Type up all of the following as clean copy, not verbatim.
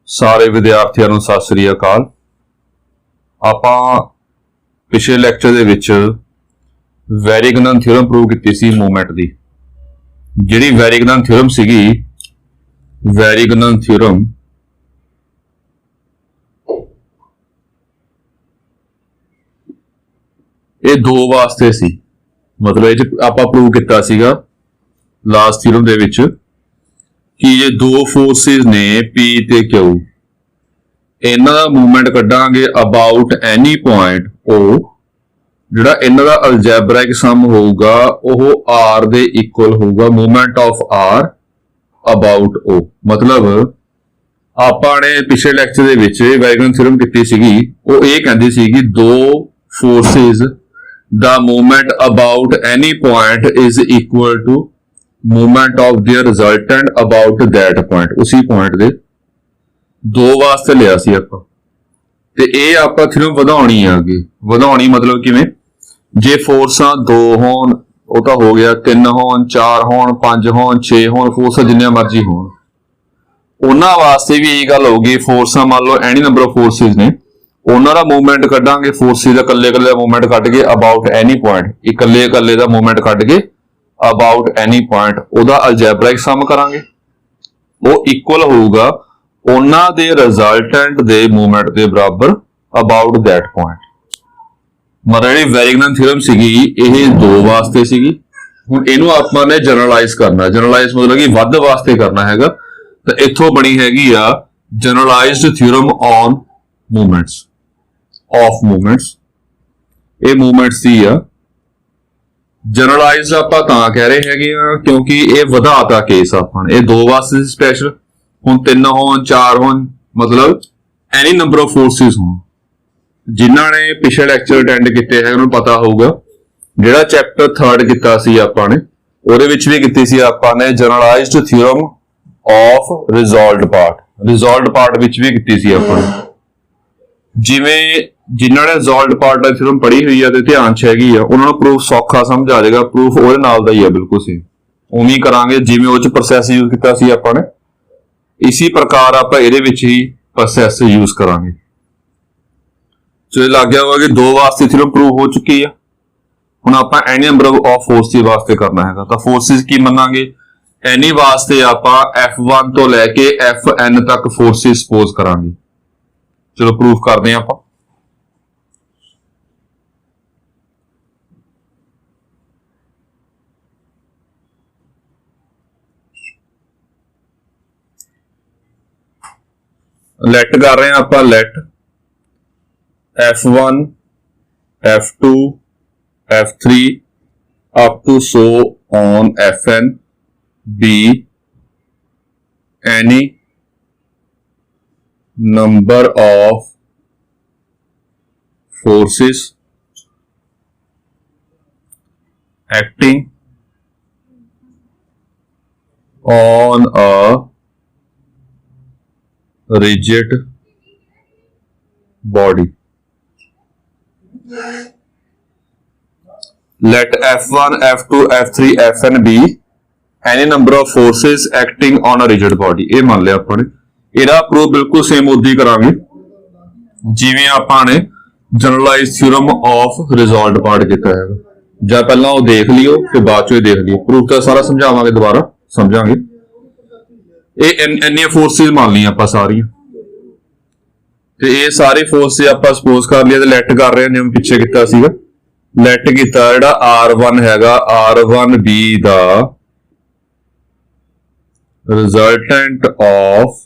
ਸਾਰੇ ਵਿਦਿਆਰਥੀਆਂ ਨੂੰ ਸਤਿ ਸ੍ਰੀ ਅਕਾਲ। ਆਪਾਂ ਪਿਛਲੇ ਲੈਕਚਰ ਦੇ ਵਿੱਚ ਵੈਰੀਗਨਨ ਥਿਊਰਮ ਪ੍ਰੂਵ ਕੀਤੀ ਸੀ ਮੂਵਮੈਂਟ ਦੀ। ਜਿਹੜੀ ਵੈਰੀਗਨਨ ਥਿਊਰਮ ਸੀਗੀ, ਵੈਰੀਗਨਨ ਥਿਊਰਮ ਇਹ ਦੋ ਵਾਸਤੇ ਸੀ। मतलब ਇਹ ਆਪਾਂ ਪ੍ਰੂਵ ਕੀਤਾ ਸੀਗਾ ਲਾਸਟ ਥਿਊਰਮ ਦੇ ਵਿੱਚ कि ये दो फोर्सेस ने P ते Q, इन्हां दा मूवमेंट कड्डांगे अबाउट एनी पॉइंट O, जिहड़ा इन्हां दा अलजैब्रिक सम होगा वो R दे इक्वल होगा movement of R about O। मतलब आपां ने पिछले लैक्चर दे विच वैरीगनन थ्योरम कीती सीगी, वो ये कहंदी सीगी दो फोर्सेस दा movement about any point is equal to movement of their resultant about that point. उसी पॉइंट दे दो वास्ते लिया सी आपां ते ये आपां थ्योरम वधाउणी आ गई। वधाउणी मतलब किवें, जे फोर्सां दो होण वो तां हो गया, तीन होण, चार होण, पंज होण, छे होण, फोर्सां जिन्नियां मर्जी होण, उन्हां वास्ते भी यही गल होगी। फोर्सां मान लो एनी नंबर ऑफ फोर्सेस ने, उन्हां दा मूवमेंट कड्डांगे, फोर्सेस दा कल्ले कल्ले दा मूवमेंट कड्ड के अबाउट एनी पॉइंट, इकल्ले कल्ले दा मूवमेंट कड्ड के अबाउट एनी पॉइंट ओदा अलजैब्रिक सम करांगे, वो इक्वल होगा उन्हां दे रिजल्टेंट दे मूवमेंट दे बराबर अबाउट दैट पॉइंट। मतलब जिहड़ी वैरीगनन थ्योरम सीगी ये दो वास्ते सीगी। हुण इहनूं आपां ने जनरलाइज करना, जनरलाइज मतलब कि वध वास्ते करना हैगा, तो इत्थों बनी हैगी आ generalised theorem on movements of movements. ये मूवमेंट्स दी आ जनरलाइज आपां तां कह रहे हैं क्योंकि ये वधाता केस आपां ने, दो वास्ते स्पैशल। हुण तीन होण, चार होण, मतलब एनी नंबर ऑफ फोर्सेस होण। जिन्हां ने पिछले लैक्चर अटेंड कीते हैं उन्हें पता होगा, जिहड़ा चैप्टर थर्ड कीता सी आपां ने ਉਹਦੇ ਵਿੱਚ भी कीती सी आपां ने generalised theorem of resolved part. Resolved part ਵਿੱਚ भी कीती सी आपां ने। जिवें जिन्हां ने रिजॉल्वड पार्ट दा थ्योरम पढ़ी हुई है ते ध्यान च हैगी आ, उन्हां नूं प्रूफ सौखा समझ आ जाएगा। प्रूफ ਉਹਦੇ ਨਾਲ ਦਾ ਹੀ है बिल्कुल सेम, उवें ही करांगे जिवें ਉਹ ਚ प्रोसैस यूज कीता सी आपां ने, इसी प्रकार आपां ਇਹਦੇ ਵਿੱਚ ही प्रोसैस यूज करांगे। सो लग गया होगा कि दो वास्ते थ्योरम प्रूव हो चुकी है। हुण आपां एनी नंबर ऑफ फोर्सेस वास्ते करना हैगा, तो फोर्सेस की मनांगे एनी वास्ते आपां F1 तो लैके FN तक फोर्सेस सपोज करांगे। चलो प्रूफ करते हैं आपां। लेट कर रहे हैं आप, let F1 F2 F3 up to so on FN be any number of forces acting on a rigid body. Let F1 F2 F3 FN be any number of forces acting on a rigid body। ये मान लिया आपने। ਇਹਦਾ proof ਬਿਲਕੁਲ same ਉਦੀ ਕਰਾਂਗੇ ਜਿਵੇਂ ਆਪਾਂ ਨੇ generalise theorem of resolved part ਕੀਤਾ ਹੈ। ਜਾਂ ਪਹਿਲਾਂ ਉਹ ਦੇਖ ਲਿਓ ਤੇ ਬਾਅਦ ਚੋਂ ਇਹ ਦੇਖ ਲਿਓ। ਪ੍ਰੂਫ ਤਾਂ ਸਾਰਾ ਸਮਝਾਵਾਂਗੇ, ਦੁਬਾਰਾ ਸਮਝਾਂਗੇ। ਇੰਨੀਆਂ ਫੋਰਸਿਸ ਮੰਨ ਲਈਆਂ ਆਪਾਂ ਸਾਰੀਆਂ, ਤੇ ਇਹ ਸਾਰੇ ਫੋਰਸਿਸ ਆਪਾਂ ਸਪੋਜ਼ ਕਰ ਲਿਆ ਤੇ ਲੈਟ ਕਰ ਰਹੇ ਹਾਂ ਜਿਵੇਂ ਪਿੱਛੇ ਕੀਤਾ ਸੀਗਾ। ਲੈਟ ਕੀਤਾ ਜਿਹੜਾ R1 ਹੈਗਾ, R1B the resultant of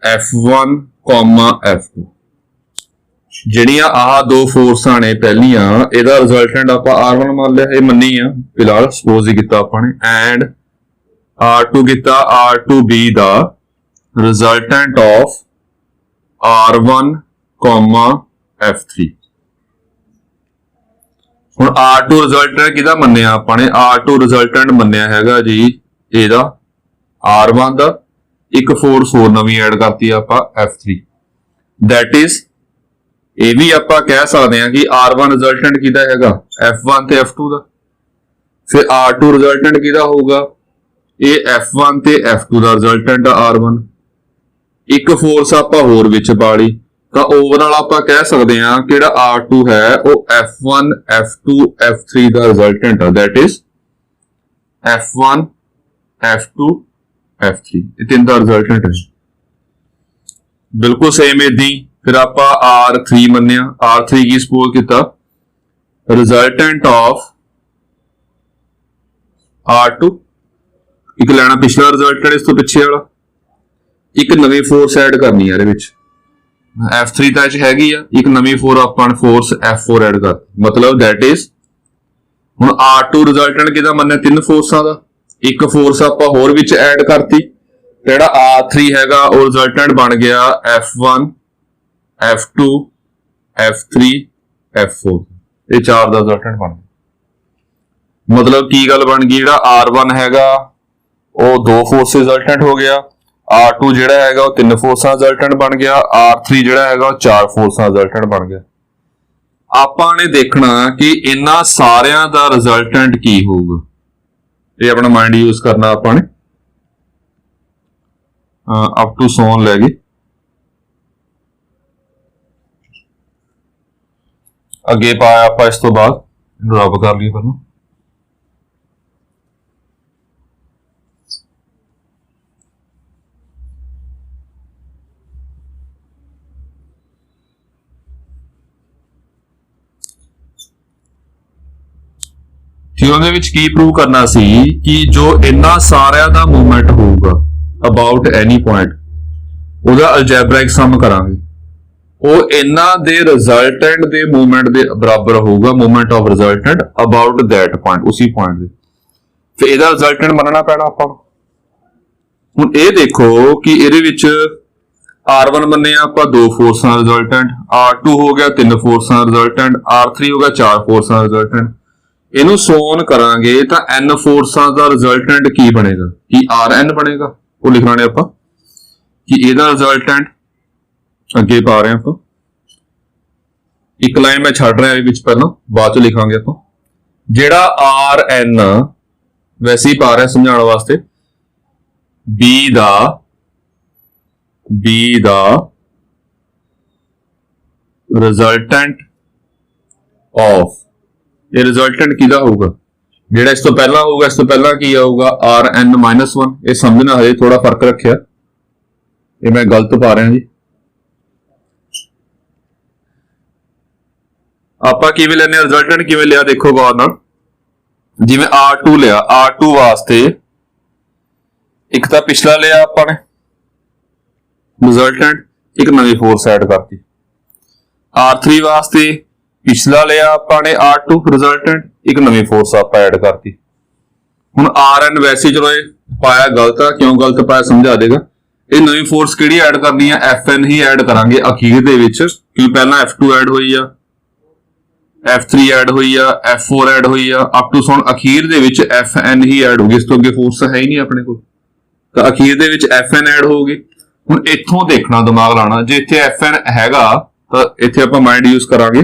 F1, F2। ਜਿਹੜੀਆਂ ਆਹ ਦੋ ਫੋਰਸਾਂ ਨੇ ਪਹਿਲੀਆਂ, ਇਹਦਾ ਰਿਜ਼ਲਟੈਂਟ ਆਪਾਂ R1 ਮੰਨ ਲਿਆ, ਇਹ ਮੰਨੀ ਆ ਫਿਲਹਾਲ, ਸਪੋਜ਼ ਹੀ ਕੀਤਾ ਆਪਾਂ ਨੇ। ਐਂਡ R2 ਕੀਤਾ R2B the resultant of R1, F3। ਹੁਣ R2 ਰਿਜ਼ਲਟੈਂਟ ਕਿਹਦਾ ਮੰਨਿਆ ਆਪਾਂ ਨੇ? R2 ਰਿਜ਼ਲਟੈਂਟ ਮੰਨਿਆ ਹੈਗਾ ਜੀ ਇਹਦਾ R1 ਦਾ, ਇੱਕ ਫੋਰਸ ਹੋਰ ਨਵੀਂ ਐਡ ਕਰਤੀ ਆਪਾਂ F3। दैट इज ਇਹ ਵੀ ਆਪਾਂ ਕਹਿ ਸਕਦੇ ਹਾਂ ਕਿ R1 ਰਿਜ਼ਲਟੈਂਟ ਕਿਹਦਾ ਹੈਗਾ? F1 ਤੇ F2 ਦਾ। ਫਿਰ R2 ਰਿਜ਼ਲਟੈਂਟ ਕਿਹਦਾ ਹੋਊਗਾ? ये F1 ਤੇ F2 ਦਾ ਰਿਜ਼ਲਟੈਂਟ ਆ R1। ਇੱਕ ਫੋਰਸ ਆਪਾਂ ਹੋਰ ਵਿੱਚ ਪਾ ਲਈ ਤਾਂ ਓਵਰਆਲ ਆਪਾਂ ਕਹਿ ਸਕਦੇ ਹਾਂ ਕਿ ਜਿਹੜਾ R2 ਹੈ ਉਹ F1 F2 F3 ਦਾ ਰਿਜ਼ਲਟੈਂਟ ਆ, that is F1 F2 F3 ਇਹ ਤਿੰਨ ਦਾ ਰਿਜ਼ਲਟੈਂਟ ਹੈ। ਬਿਲਕੁਲ ਸੇਮ ਇਦਾਂ ਹੀ ਫਿਰ ਆਪਾਂ R3 ਮੰਨਿਆ, R3 ਕੀ ਸਪੋਜ਼ ਕੀਤਾ ਰਿਜ਼ਲਟੈਂਟ ਆਫ R2, ਇੱਕ ਲੈਣਾ ਪਿਛਲਾ ਰਿਜ਼ਲਟੈਂਟ ਇਸ ਤੋਂ ਪਿੱਛੇ ਵਾਲਾ, ਇੱਕ ਨਵੀਂ ਫੋਰਸ ਐਡ ਕਰਨੀ ਹੈ ਇਹਦੇ ਵਿੱਚ। F3 ਤਾਂ ਇਹ ਹੈਗੀ ਆ, ਇੱਕ ਨਵੀਂ ਫੋਰਸ F4 ਐਡ ਕਰ, ਮਤਲਬ ਦੈਟ ਇਜ਼ ਹੁਣ R2 ਰਿਜ਼ਲਟੈਂਟ ਕਿਹਦਾ ਮੰਨਿਆ ਤਿੰਨ ਫੋਰਸਾਂ ਦਾ, ਇੱਕ ਫੋਰਸ ਆਪਾਂ ਹੋਰ ਵਿੱਚ ਐਡ ਕਰਤੀ, ਜਿਹੜਾ R3 ਹੈਗਾ ਉਹ ਰਿਜ਼ਲਟੈਂਟ ਬਣ ਗਿਆ F1 F2 F3 F4, ਇਹ ਚਾਰ ਦਾ ਰਿਜ਼ਲਟੈਂਟ ਬਣ ਗਿਆ। ਮਤਲਬ ਕੀ ਗੱਲ ਬਣ ਗਈ, ਜਿਹੜਾ R1 ਹੈਗਾ ਉਹ ਦੋ ਫੋਰਸ ਰਿਜ਼ਲਟੈਂਟ ਹੋ ਗਿਆ, R2 ਜਿਹੜਾ ਹੈਗਾ ਉਹ ਤਿੰਨ ਫੋਰਸਾਂ ਰਿਜ਼ਲਟੈਂਟ ਬਣ ਗਿਆ, R3 ਜਿਹੜਾ ਹੈਗਾ ਉਹ ਚਾਰ ਫੋਰਸਾਂ ਰਿਜ਼ਲਟੈਂਟ ਬਣ ਗਿਆ। ਆਪਾਂ ਨੇ ਦੇਖਣਾ ਕਿ ਇਹਨਾਂ ਸਾਰਿਆਂ ਦਾ ਰਿਜ਼ਲਟੈਂਟ ਕੀ ਹੋਊਗਾ, ਇਹ ਆਪਣਾ ਮਾਈਂਡ ਯੂਜ਼ ਕਰਨਾ ਆਪਾਂ ਨੇ ਅਪ ਟੂ ਸੋਨ ਲੈ ਗਏ। ਅੱਗੇ ਪਾਇਆ ਆਪਾਂ ਇਸ ਤੋਂ ਬਾਅਦ ਇਹਨੂੰ ਰੱਬ ਕਰ ਲਈਏ ਪਹਿਲਾਂ। ਥਿਓਰਮ ਦੇ ਵਿੱਚ ਕੀ ਪ੍ਰੂਵ ਕਰਨਾ ਸੀ ਕਿ ਜੋ ਇਹਨਾਂ ਸਾਰਿਆਂ ਦਾ ਮੂਵਮੈਂਟ ਹੋਊਗਾ ਅਬਾਊਟ ਐਨੀ ਪੁਆਇੰਟ ਉਹਦਾ ਅਲਜੈਬਰਾਇਕ ਸਮ ਕਰਾਂਗੇ, ਉਹ ਇਹਨਾਂ ਦੇ ਰਿਜ਼ਲਟੈਂਟ ਦੇ ਮੂਵਮੈਂਟ ਦੇ ਬਰਾਬਰ ਹੋਊਗਾ, movement of resultant about that point, ਉਸੇ ਪੁਆਇੰਟ ਦੇ। ਫਿਰ ਇਹਦਾ ਰਿਜ਼ਲਟੈਂਟ ਮੰਨਣਾ ਪੈਣਾ ਆਪਾਂ ਨੂੰ। ਹੁਣ ਇਹ ਦੇਖੋ ਕਿ ਇਹਦੇ ਵਿੱਚ R1 ਮੰਨੇ ਆਪਾਂ ਦੋ ਫੋਰਸਾਂ ਰਿਜ਼ਲਟੈਂਟ, R2 ਹੋ ਗਿਆ ਤਿੰਨ ਫੋਰਸਾਂ ਰਿਜ਼ਲਟੈਂਟ, R3 ਹੋ ਗਿਆ ਚਾਰ ਫੋਰਸਾਂ ਰਿਜ਼ਲਟੈਂਟ। ਇਹਨੂੰ ਸੋਨ ਕਰਾਂਗੇ ਤਾਂ n ਫੋਰਸਾਂ ਦਾ ਰਿਜ਼ਲਟੈਂਟ ਕੀ ਬਣੇਗਾ, ਕੀ Rn ਬਣੇਗਾ, ਉਹ ਲਿਖਣਾ ਨੇ ਆਪਾਂ ਕਿ ਇਹਦਾ ਰਿਜ਼ਲਟੈਂਟ ਅੱਗੇ ਪਾ ਰਹੇ ਆਪਾਂ, ਇੱਕ ਲਾਈਨ ਮੈਂ ਛੱਡ ਰਿਹਾ ਵਿੱਚ ਪਹਿਲਾਂ, ਬਾਅਦ ਚ ਲਿਖਾਂਗੇ ਆਪਾਂ। ਜਿਹੜਾ Rn ਵੈਸੇ ਹੀ ਪਾ ਰਿਹਾ ਸਮਝਾਉਣ ਵਾਸਤੇ, B ਦਾ ਰਿਜ਼ਲਟੈਂਟ ਆਫ, ਇਹ ਰਿਜ਼ਲਟੈਂਟ ਕਿਹਦਾ ਹੋਊਗਾ, ਜਿਹੜਾ ਇਸ ਤੋਂ ਪਹਿਲਾਂ ਹੋਊਗਾ, ਇਸ ਤੋਂ ਪਹਿਲਾਂ ਕੀ ਆਊਗਾ Rn-1, ਇਹ ਸਮਝਣਾ ਹਜੇ ਥੋੜਾ ਫਰਕ ਰੱਖਿਆ, ਇਹ ਮੈਂ ਗਲਤ ਪਾ ਰਿਹਾ ਜੀ। ਆਪਾਂ ਕਿਵੇਂ ਲੈਣੇ ਰਿਜ਼ਲਟੈਂਟ, ਕਿਵੇਂ ਲਿਆ ਦੇਖੋ ਗੌਰ ਨਾਲ। ਜਿਵੇਂ R2 ਲਿਆ, R2 ਵਾਸਤੇ ਇੱਕ ਤਾਂ ਪਿਛਲਾ ਲਿਆ ਆਪਾਂ ਨੇ ਰਿਜ਼ਲਟੈਂਟ, ਇੱਕ ਨਵੀਂ ਫੋਰਸ ਐਡ ਕਰਤੀ। R3 ਵਾਸਤੇ ਪਿਛਲਾ ਲਿਆ ਆਪਾਂ ਨੇ R2 ਰਿਜ਼ਲਟੈਂਟ, ਇੱਕ ਨਵੀਂ ਫੋਰਸ ਆਪਾਂ ਐਡ ਕਰਤੀ। ਹੁਣ Rn ਵੈਸੇ ਚਲੋ ਇਹ ਪਾਇਆ ਗਲਤ ਆ, ਕਿਉਂ ਗਲਤ ਪਾਇਆ ਸਮਝਾ ਦੇਗਾ। ਇਹ ਨਵੀਂ ਫੋਰਸ ਕਿਹੜੀ ਐਡ ਕਰਨੀ ਆ, Fn ਹੀ ਐਡ ਕਰਾਂਗੇ ਅਖੀਰ ਦੇ ਵਿੱਚ, ਕਿਉਂਕਿ ਪਹਿਲਾਂ F2 ਐਡ ਹੋਈ ਆ, F3 ਐਡ ਹੋਈ ਆ, F4 ਐਡ ਹੋਈ ਆ, ਅਪ ਟੂ ਹੁਣ ਅਖੀਰ ਦੇ ਵਿੱਚ Fn ਹੀ ਐਡ ਹੋਗੀ, ਇਸ ਤੋਂ ਅੱਗੇ ਫੋਰਸ ਹੈ ਹੀ ਨਹੀਂ ਆਪਣੇ ਕੋਲ, ਤਾਂ ਅਖੀਰ ਦੇ ਵਿੱਚ Fn ਐਡ ਹੋਊਗੀ। ਹੁਣ ਇੱਥੋਂ ਦੇਖਣਾ, ਦਿਮਾਗ ਲਾਣਾ, ਜੇ ਇੱਥੇ Fn ਹੈਗਾ ਤਾਂ ਇੱਥੇ ਆਪਾਂ ਮਾਈਂਡ ਯੂਜ਼ ਕਰਾਂਗੇ।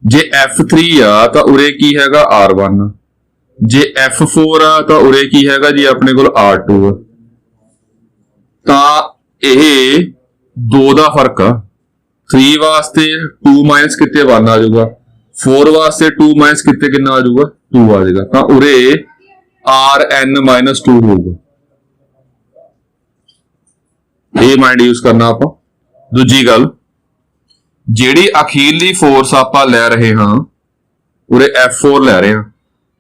ਜੇ F3 ਆ ਤਾਂ ਉਰੇ ਕੀ ਹੈਗਾ R1, ਜੇ F4 ਆ ਤਾਂ ਉਰੇ ਕੀ ਹੈਗਾ ਜੀ ਆਪਣੇ ਕੋਲ R2 ਆ। ਤਾਂ ਇਹ ਦੋ ਦਾ ਫਰਕ ਆ, 3 ਵਾਸਤੇ 2 ਮਾਈਨਸ ਕਿਤੇ 1 ਆ ਜਾਊਗਾ, 4 ਵਾਸਤੇ 2 ਮਾਈਨਸ ਕਿਤੇ ਕਿੰਨਾ ਆ ਜਾਊਗਾ 2 ਆ ਜਾਏਗਾ, ਤਾਂ ਉਰੇ Rn-2 ਹੋਊਗਾ। ਇਹ ਮਾਈਂਡ ਯੂਜ਼ ਕਰਨਾ ਆਪਾਂ। ਦੂਜੀ ਗੱਲ, ਜਿਹੜੀ ਅਖੀਰਲੀ ਫੋਰਸ ਆਪਾਂ ਲੈ ਰਹੇ ਹਾਂ ਉਰੇ F4 ਲੈ ਰਹੇ ਹਾਂ,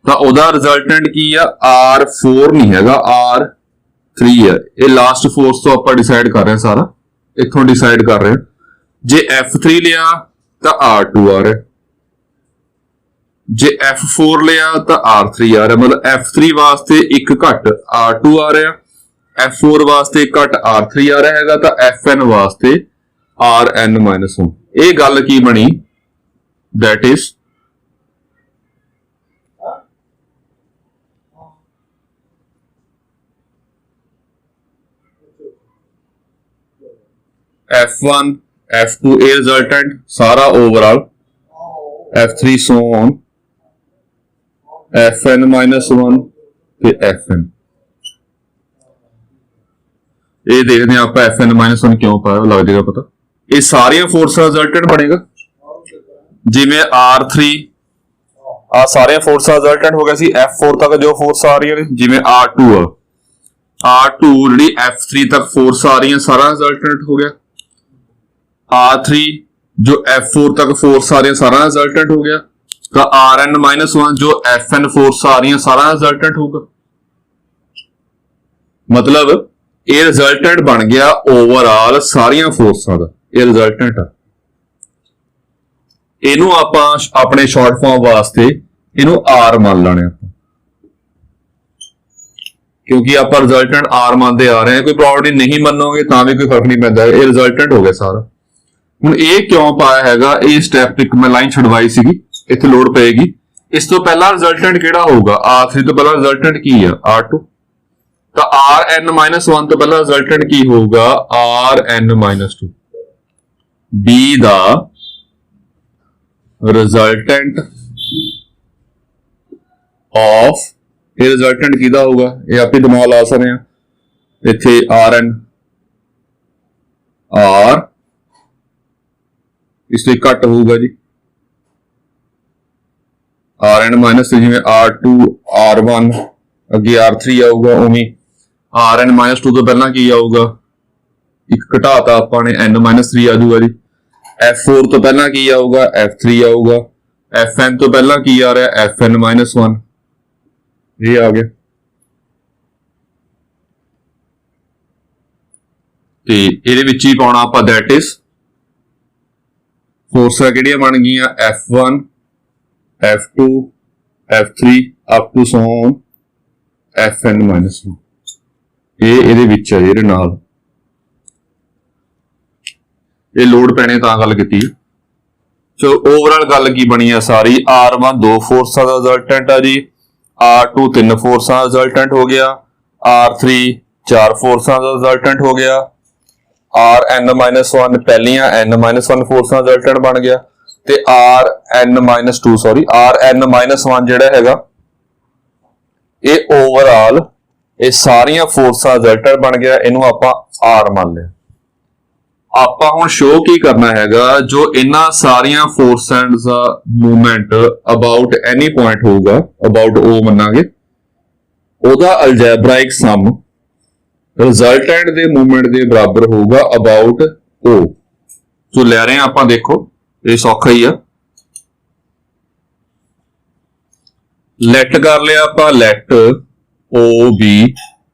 ਤਾਂ ਉਹਦਾ ਰਿਜ਼ਲਟੈਂਟ ਕੀ ਆ R4 ਨਹੀਂ ਹੈਗਾ, R3 ਹੈ। ਇਹ ਲਾਸਟ ਫੋਰਸ ਤੋਂ ਆਪਾਂ ਡਿਸਾਈਡ ਕਰ ਰਹੇ ਹਾਂ, ਸਾਰਾ ਇੱਥੋਂ ਡਿਸਾਈਡ ਕਰ ਰਹੇ ਹਾਂ। ਜੇ F3 ਲਿਆ ਤਾਂ R2 ਆ ਰਿਹਾ, ਜੇ F4 ਲਿਆ ਤਾਂ R3 ਆ ਰਿਹਾ, ਮਤਲਬ F3 ਵਾਸਤੇ ਇੱਕ ਘੱਟ R2 ਆ ਰਿਹਾ, F4 ਵਾਸਤੇ ਘੱਟ R3 ਆ ਰਿਹਾ ਹੈਗਾ, ਤਾਂ Fn ਵਾਸਤੇ Rn-1। ਇਹ ਗੱਲ ਕੀ ਬਣੀ, that is F1 F2 ਇਹ ਰਿਜ਼ਲਟੈਂਟ ਸਾਰਾ overall, F3 so on, Fn-1 ਤੇ Fn। ਇਹ ਦੇਖਦੇ ਹਾਂ ਆਪਾਂ Fn-1 क्यों पाया, ਲੱਗ ਜਾਏਗਾ ਪਤਾ। ਇਹ ਸਾਰੀਆਂ ਫੋਰਸਾਂ ਰਿਜ਼ਲਟੈਂਟ ਬਣੇਗਾ। ਜਿਵੇਂ R3 ਆ ਸਾਰੀਆਂ ਫੋਰਸਾਂ ਰਿਜ਼ਲਟੈਂਟ ਹੋ ਗਿਆ ਸੀ, F4 ਤੱਕ ਜੋ ਫੋਰਸ ਆ ਰਹੀਆਂ ਨੇ, ਜਿਵੇਂ R2 R2 ਜਿਹੜੀ F3 ਤੱਕ ਫੋਰਸ ਆ ਰਹੀਆਂ ਸਾਰਾ ਰਿਜ਼ਲਟੈਂਟ ਹੋ ਗਿਆ। R3 जो F4 तक फोर्स आ रही है सारा रिजल्टेंट हो गया। तो Rn-1 जो Fn फोर्स आ रही है सारा रिजल्टेंट होगा। मतलब ये रिजल्टेंट बन गया ओवरऑल सारिया फोर्सां दा, ये रिजल्टेंट है। इनू आपां अपने शॉर्ट फॉर्म वास्ते इनू R मान लेने आपां, क्योंकि आपां रिजल्टेंट R मानते आ रहे हैं। कोई प्रॉपर्टी नहीं मनोगे तां भी कोई फर्क नहीं पैंदा, ये रिजल्टेंट हो गया सारा। ਹੁਣ ਇਹ ਕਿਉਂ ਪਾਇਆ ਹੈਗਾ, ਇਹ ਸਟੈਪ ਇੱਕ ਮੈਂ ਲਾਈਨ ਛਡਵਾਈ ਸੀਗੀ, ਇੱਥੇ ਲੋਡ ਪਏਗੀ। ਇਸ ਤੋਂ ਪਹਿਲਾਂ ਰਿਜ਼ਲਟੈਂਟ ਕਿਹੜਾ ਹੋਊਗਾ, R3 ਤੋਂ ਪਹਿਲਾਂ ਰਿਜ਼ਲਟੈਂਟ ਕੀ ਆ, R2। ਤਾਂ Rn-1 ਤੋਂ ਪਹਿਲਾਂ ਰਿਜ਼ਲਟੈਂਟ ਕੀ ਹੋਊਗਾ, Rn-2। B the resultant of, ਇਹ ਰਿਜ਼ਲਟੈਂਟ ਕਿਹਦਾ ਹੋਊਗਾ, ਇਹ ਆਪੇ ਦਿਮਾਗ ਲਾ ਸਕਦੇ ਆ। ਇੱਥੇ Rn R ਇਸ ਤੋਂ ਘੱਟ ਹੋਊਗਾ ਜੀ। Rn-3 ਜਿਵੇਂ R2 R1 ਅੱਗੇ R3 ਆਊਗਾ, ਉਵੇਂ Rn-2 ਤੋਂ ਪਹਿਲਾਂ ਕੀ ਆਊਗਾ, ਇੱਕ ਘਟਾਤਾ ਆਪਾਂ ਨੇ, n-3 ਆ ਜਾਊਗਾ ਜੀ। F4 ਤੋਂ ਪਹਿਲਾਂ ਕੀ ਆਊਗਾ, F3 ਆਊਗਾ। Fn ਤੋਂ ਪਹਿਲਾਂ ਕੀ ਆ ਰਿਹਾ, Fn-1 ਇਹ ਆ ਗਿਆ। ਤੇ ਇਹਦੇ ਵਿੱਚ ਹੀ ਪਾਉਣਾ ਆਪਾਂ that is फोर्सा किहड़ियां बन गईयां, F1 F2 F3 up to so on Fn-1। ਇਹਦੇ ਵਿੱਚ ਹੈ, ਇਹਦੇ ਨਾਲ ਇਹ ਲੋਡ ਪੈਣੇ ਤਾਂ ਗੱਲ ਕੀਤੀ। ਸੋ ਓਵਰਆਲ ਗੱਲ ਕੀ ਬਣੀ ਆ ਸਾਰੀ, R1 2 ਫੋਰਸਾਂ ਦਾ ਰਿਜ਼ਲਟੈਂਟ ਆ ਜੀ, R2 3 ਫੋਰਸਾਂ ਦਾ ਰਿਜ਼ਲਟੈਂਟ ਹੋ ਗਿਆ, R3 4 ਫੋਰਸਾਂ ਦਾ ਰਿਜ਼ਲਟੈਂਟ ਹੋ ਗਿਆ, Rn-1 ਪਹਿਲੀਆਂ n-1 ਫੋਰਸਾਂ ਦਾ ਰਿਜ਼ਲਟੈਂਟ ਬਣ ਗਿਆ, ਤੇ Rn-1 ਜਿਹੜਾ ਹੈਗਾ ਇਹ ਓਵਰਆਲ ਇਹ ਸਾਰੀਆਂ ਫੋਰਸਾਂ ਦਾ ਰਿਜ਼ਲਟੈਂਟ ਬਣ ਗਿਆ। ਇਹਨੂੰ ਆਪਾਂ R ਮੰਨ ਲਿਆ। ਆਪਾਂ ਹੁਣ ਸ਼ੋ ਕੀ ਕਰਨਾ ਹੈਗਾ, ਜੋ ਇਹਨਾਂ ਸਾਰੀਆਂ ਫੋਰਸਾਂ ਦਾ ਮੂਵਮੈਂਟ ਅਬਾਊਟ ਐਨੀ ਪੁਆਇੰਟ ਹੋਊਗਾ, ਅਬਾਊਟ O ਮੰਨਾਂਗੇ, ਉਹਦਾ ਅਲਜੈਬਰਾਇਕ ਸਮ ਰਿਜ਼ਲਟੈਂਟ ਦੇ ਮੂਵਮੈਂਟ ਦੇ ਬਰਾਬਰ ਹੋਊਗਾ ਅਬਾਊਟ O। ਸੋ ਲੈ ਰਹੇ ਆ ਆਪਾਂ, ਦੇਖੋ ਇਹ ਸੌਖਾ ਹੀ ਆ। ਲੈਟ ਕਰ ਲਿਆ ਆਪਾਂ, light O be